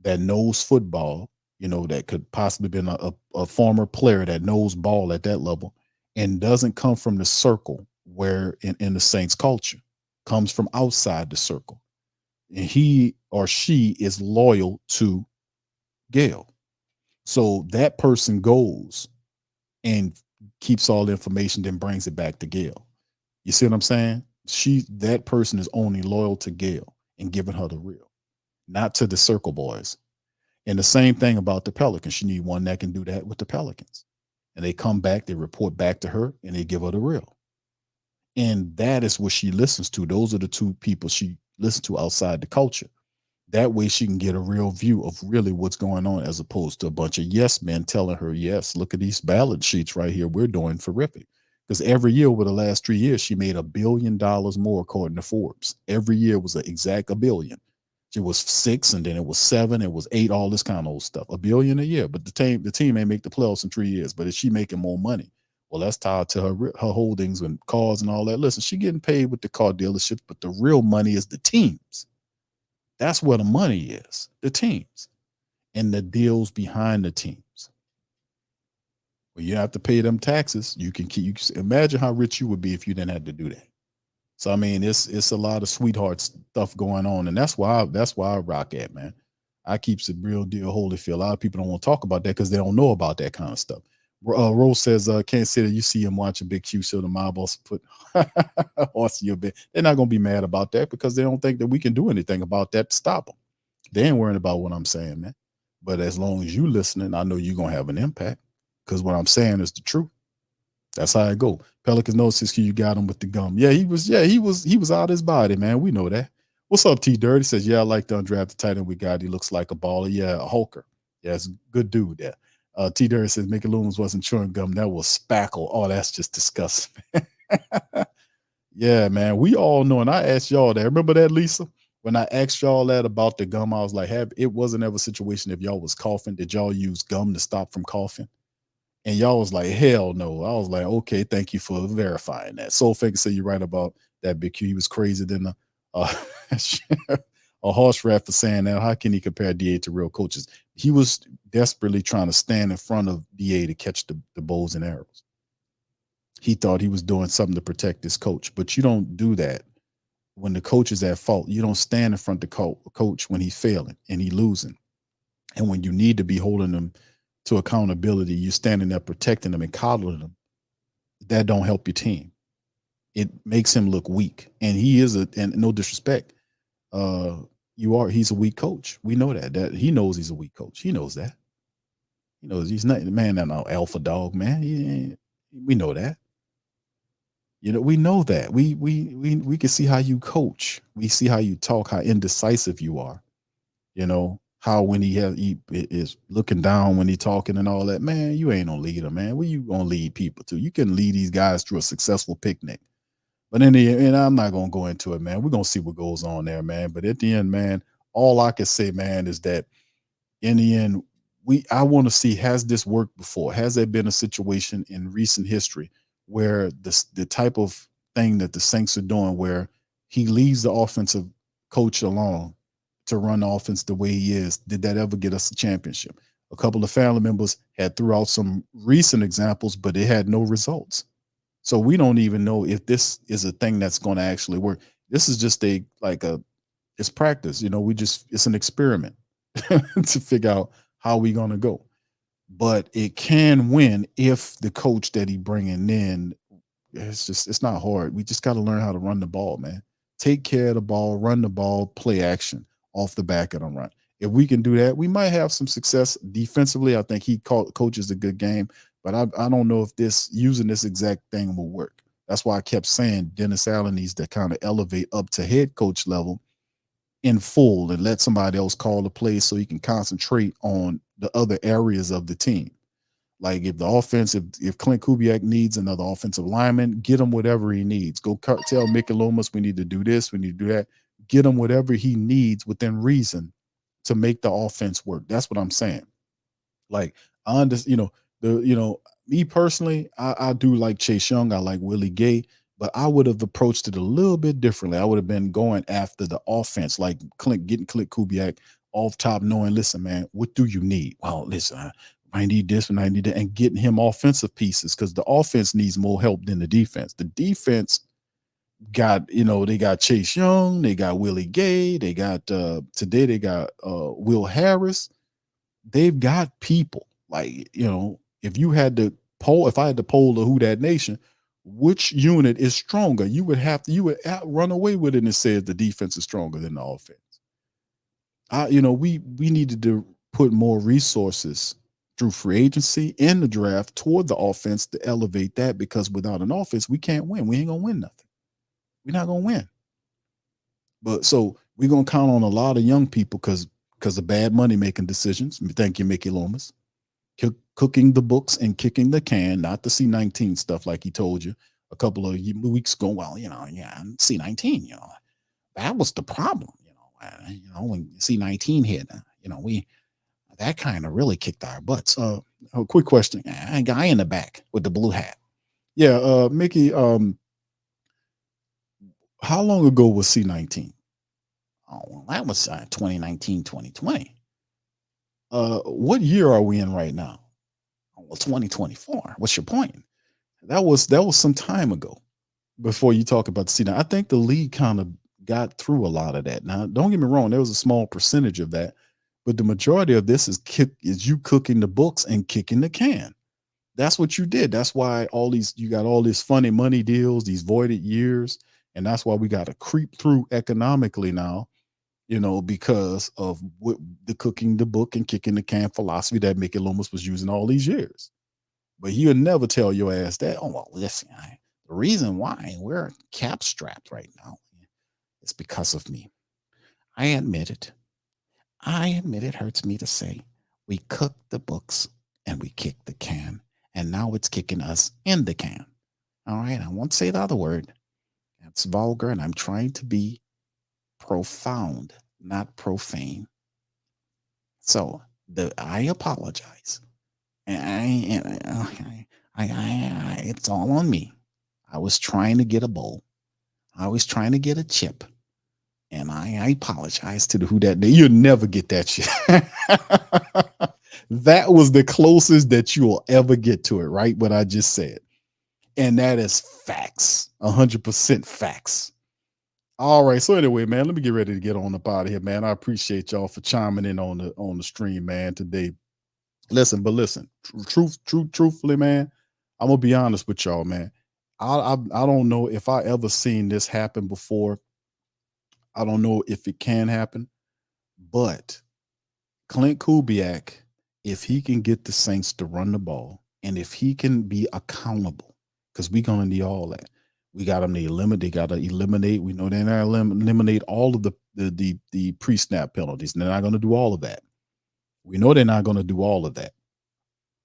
that knows football, that could possibly been a former player that knows ball at that level and doesn't come from the circle where in the Saints culture, comes from outside the circle. And he or she is loyal to Gail. So that person goes and keeps all the information, then brings it back to Gail. You see what I'm saying? That person is only loyal to Gail and giving her the real, not to the circle boys. And the same thing about the Pelicans. She need one that can do that with the Pelicans. And they come back, they report back to her, and they give her the real. And that is what she listens to. Those are the two people she listens to outside the culture. That way she can get a real view of really what's going on, as opposed to a bunch of yes men telling her, yes, look at these balance sheets right here. We're doing terrific. Because every year over the last 3 years, she made $1 billion more, according to Forbes. Every year was an exact $1 billion. It was 6, and then it was 7, it was 8, all this kind of old stuff. $1 billion a year. But the team ain't make the playoffs in 3 years. But is she making more money? Well, that's tied to her holdings and cars and all that. Listen, she getting paid with the car dealerships, but the real money is the teams. That's where the money is, the teams, and the deals behind the teams. Well, you have to pay them taxes. You can imagine how rich you would be if you didn't have to do that. So I mean, it's a lot of sweetheart stuff going on, and that's why I rock at, man. I keeps it real deal Holyfield. A lot of people don't want to talk about that because they don't know about that kind of stuff. Rose says, can't say that you see him watching Big Q, so the mob boss put horse in your bed. They're not going to be mad about that because they don't think that we can do anything about that to stop them. They ain't worrying about what I'm saying, man. But as long as you listening, I know you're going to have an impact because what I'm saying is the truth. That's how it go. Pelicans notices you got him with the gum. He was out of his body, man. We know that. What's up, T Dirty? Says, yeah, I like the undrafted tight end we got. He looks like a baller. Yeah, a hulker. Yeah, it's a good dude there. T Dirty says, Mickey Loomis wasn't chewing gum. That was spackle. Oh, that's just disgusting. Yeah, man. We all know, and I asked y'all that. Remember that, Lisa? When I asked y'all that about the gum, I was like, it wasn't ever a situation if y'all was coughing. Did y'all use gum to stop from coughing? And y'all was like, hell no. I was like, okay, thank you for verifying that. Soul Faker said you're right about that, Big Q. He was crazy than a horse rat for saying that. How can he compare DA to real coaches? He was desperately trying to stand in front of DA to catch the bows and arrows. He thought he was doing something to protect his coach, but you don't do that when the coach is at fault. You don't stand in front of the coach when he's failing and he's losing. And when you need to be holding him to accountability, you're standing there protecting them and coddling them. That don't help your team. It makes him look weak. And he is and no disrespect, he's a weak coach. We know that he knows he's a weak coach. He knows that. He knows he's not, man, not no alpha dog, man. We know that. We know that. We can see how you coach. We see how you talk, how indecisive you are. How when he is looking down when he talking and all that, man, you ain't no leader, man. Where you gonna lead people to? You can lead these guys through a successful picnic. But in the end, I'm not gonna go into it, man. We're gonna see what goes on there, man. But at the end, man, all I can say, man, is that in the end, I want to see, has this worked before? Has there been a situation in recent history where the type of thing that the Saints are doing, where he leaves the offensive coach alone to run the offense the way he is, did that ever get us a championship? A couple of family members had threw out some recent examples, but it had no results. So we don't even know if this is a thing that's going to actually work. This is just it's practice. It's an experiment to figure out how we going to go. But it can win if the coach that he bringing in, it's not hard. We just got to learn how to run the ball, man. Take care of the ball, run the ball, play action off the back of the run. If we can do that, we might have some success defensively. I think he coaches a good game, but I don't know if using this exact thing will work. That's why I kept saying Dennis Allen needs to kind of elevate up to head coach level in full and let somebody else call the plays so he can concentrate on the other areas of the team. Like if the offense, if Clint Kubiak needs another offensive lineman, get him whatever he needs. Go tell Mickey Loomis we need to do this, we need to do that. Get him whatever he needs within reason to make the offense work. That's what I'm saying. Like I understand, me personally, I do like Chase Young. I like Willie Gay, but I would have approached it a little bit differently. I would have been going after the offense, like getting Clint Kubiak off top knowing, listen, man, what do you need? Well, listen, I need this and I need that, and getting him offensive pieces because the offense needs more help than the defense. The defense got, they got Chase Young, they got Willie Gay, they got today they got Will Harris. They've got people like, if I had to poll the Who Dat Nation, which unit is stronger, you would run away with it and say the defense is stronger than the offense. We needed to put more resources through free agency and the draft toward the offense to elevate that, because without an offense, we can't win. We ain't gonna win nothing. We're not gonna win. But so we're gonna count on a lot of young people because of bad money making decisions. Thank you, Mickey Lomas. Cooking the books and kicking the can, not the C-19 stuff like he told you a couple of weeks ago. Well, C-19, that was the problem. When C-19 hit, that kind of really kicked our butts. A quick question: a guy in the back with the blue hat. Yeah, Mickey. How long ago was C-19? Oh, well, that was 2019, 2020. What year are we in right now? Oh, well, 2024. What's your point? That was some time ago. Before you talk about the C-19, I think the league kind of got through a lot of that. Now, don't get me wrong, there was a small percentage of that, but the majority of this is you cooking the books and kicking the can. That's what you did. That's why you got all these funny money deals, these voided years, and that's why we got to creep through economically now, because of the cooking the book and kicking the can philosophy that Mickey Loomis was using all these years. But he'll never tell your ass that, oh, well, listen, the reason why we're cap strapped right now is because of me. I admit it. It hurts me to say we cooked the books and we kicked the can, and now it's kicking us in the can. All right, I won't say the other word. That's vulgar, and I'm trying to be profound, not profane. So I apologize. It's all on me. I was trying to get a bowl. I was trying to get a chip. And I apologize to the Who Dat. You'll never get that shit. That was the closest that you will ever get to it, right? What I just said. And that is facts. 100% facts. All right. So anyway, man, let me get ready to get on up out of here, man. I appreciate y'all for chiming in on the stream, man, today. Listen, truthfully, man, I'm gonna be honest with y'all, man. I don't know if I ever seen this happen before. I don't know if it can happen, but Clint Kubiak, if he can get the Saints to run the ball, and if he can be accountable, because we're gonna need all that. We got them to eliminate. They got to eliminate. We know they're not eliminate all of the pre-snap penalties. And they're not going to do all of that. We know they're not going to do all of that.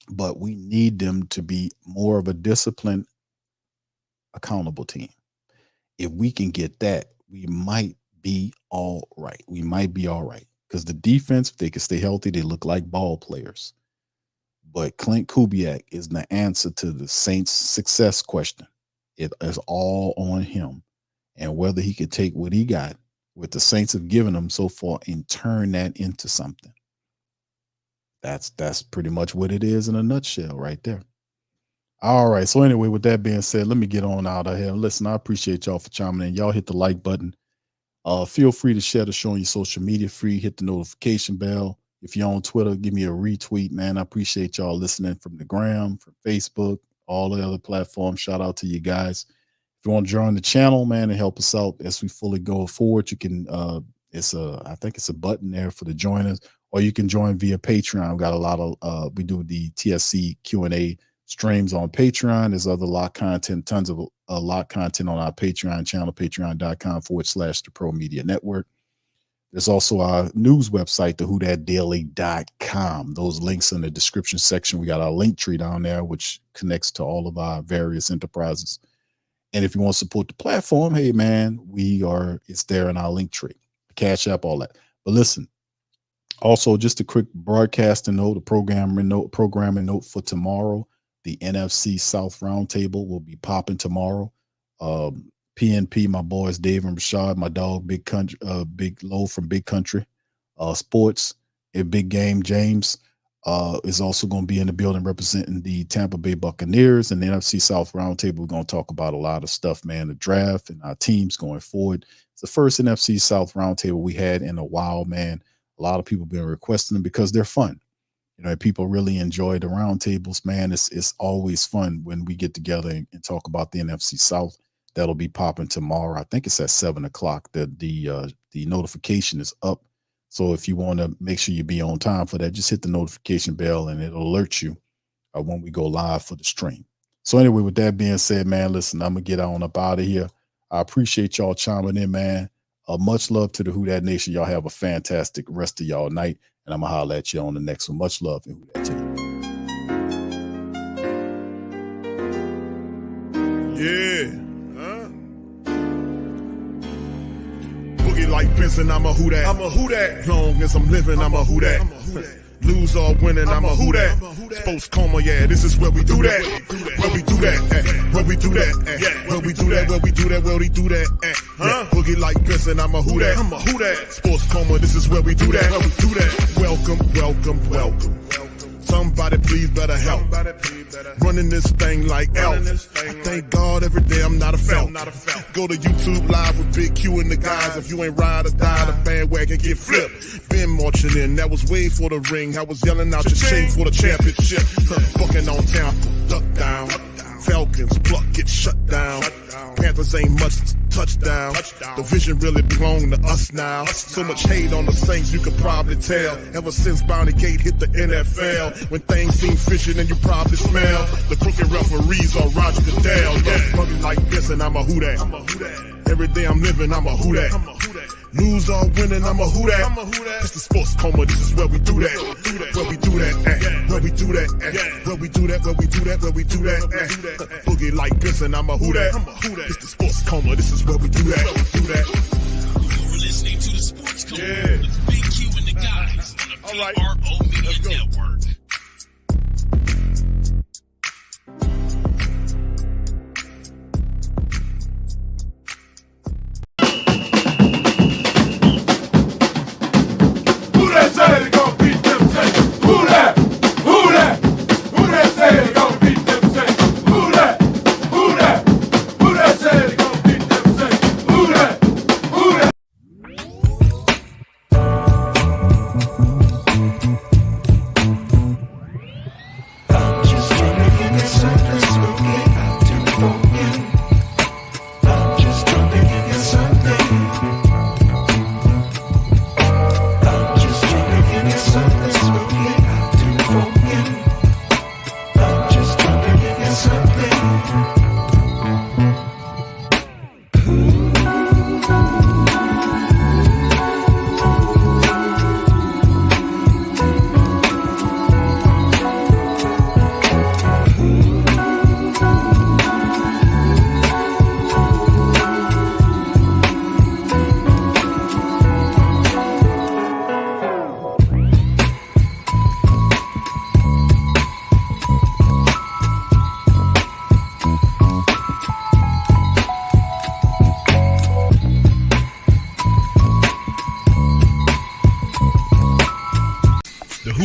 But we need them to be more of a disciplined, accountable team. If we can get that, we might be all right. We might be all right. Because the defense, if they can stay healthy, they look like ball players. But Clint Kubiak is the answer to the Saints' success question. It is all on him, and whether he could take what he got, what the Saints have given him so far, and turn that into something. That's pretty much what it is in a nutshell right there. All right. So anyway, with that being said, let me get on out of here. Listen, I appreciate y'all for chiming in. Y'all hit the like button. Feel free to share the show on your social media free. Hit the notification bell. If you're on Twitter, give me a retweet, man. I appreciate y'all listening from the gram, from Facebook, all the other platforms. Shout out to you guys. If you want to join the channel, man, and help us out as we fully go forward, you can I think it's a button there for the joiners, or you can join via Patreon. We've got a lot of we do the TSC Q&A streams on Patreon. There's other lot content, tons of lot content on our Patreon channel, patreon.com/the Pro Media Network. There's also our news website, thewhodatdaily.com. Those links in the description section. We got our link tree down there, which connects to all of our various enterprises. And if you want to support the platform, hey, man, it's there in our link tree, Cash App, all that. But listen, also just a quick broadcasting note, a programming note for tomorrow. The NFC South Roundtable will be popping tomorrow. PNP, my boys, Dave and Rashad, my dog, Big Low from Big Country. Sports, a big game. James is also going to be in the building representing the Tampa Bay Buccaneers and the NFC South Roundtable. We're going to talk about a lot of stuff, man, the draft and our teams going forward. It's the first NFC South Roundtable we had in a while, man. A lot of people have been requesting them because they're fun. You know, people really enjoy the roundtables, man. It's always fun when we get together and talk about the NFC South. That'll be popping tomorrow. I think it's at 7:00. The notification is up. So if you want to make sure you be on time for that, just hit the notification bell and it'll alert you when we go live for the stream. So anyway, with that being said, man, listen, I'm going to get on up out of here. I appreciate y'all chiming in, man. Much love to the Who Dat Nation. Y'all have a fantastic rest of y'all night. And I'm going to holler at you on the next one. Much love and Who Dat to you. Yeah. Boogie like Benson, I'm a Who Dat. I'm a Who Dat. Long as I'm living, I'm a Who Dat. Lose or winning, I'm a Who Dat. Sports Coma, yeah, this is where we do that. Where we do that, where we do that, where we do that, where we do that, where we do that. Boogie like Benson, I'm a Who Dat. I'm a Who Dat. Sports Coma, this is where we do that. Where we do that. Welcome, welcome, welcome. Somebody please better help. Running this thing like Elf. I thank God every day I'm not a felt. Go to YouTube Live with Big Q and the guys. If you ain't ride or die, the bandwagon get flipped. Been marching in, that was way for the ring. I was yelling out your shame for the championship. Bucking on Tampa, duck down. Falcons, pluck, get shut down. Panthers ain't much touchdown. The vision really belong to us now. So much hate on the Saints, you could probably tell. Ever since Bounty Gate hit the NFL, when things seem fishy and you probably smell the crooked referees or Roger Goodell. Yeah, probably like this and I'm a Who Dat. Every day I'm living, I'm a Who Dat. Lose or winning, I'm a Who Dat. It's the Sports Coma, this is where we do that. Where we do that, where we do that, where we do that, where we do that, where we do that. Boogie like Benson, I'm a Who Dat. It's the Sports Coma, this is where we do that. You're listening to the Sports Coma with Big Q and the guys on the PRO Media Network.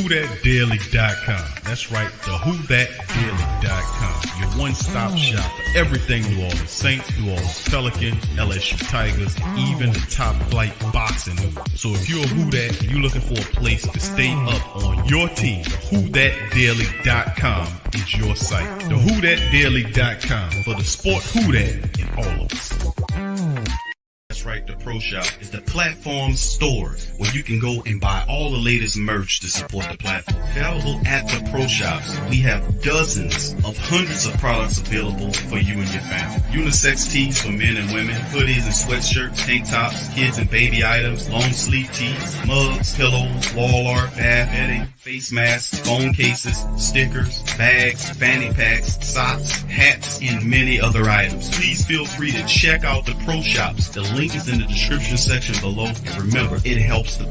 WhoThatDaily.com. That's right, the WhoThatDaily.com. Your one-stop shop for everything New Orleans Saints, New Orleans Pelicans, LSU Tigers, even the top flight boxing news. So if you're a Who Dat and you're looking for a place to stay up on your team, WhoThatDaily.com is your site. The WhoThatDaily.com for the sport Who Dat in all of us. That's right, the Pro Shop is the platform store where you can go and buy all the latest merch to support the platform. Available at the Pro Shops, we have dozens of hundreds of products available for you and your family. Unisex tees for men and women, hoodies and sweatshirts, tank tops, kids and baby items, long sleeve tees, mugs, pillows, wall art, bath bedding, face masks, phone cases, stickers, bags, fanny packs, socks, hats, and many other items. Please feel free to check out the Pro Shops. The link is in the description section below. And remember, it helps the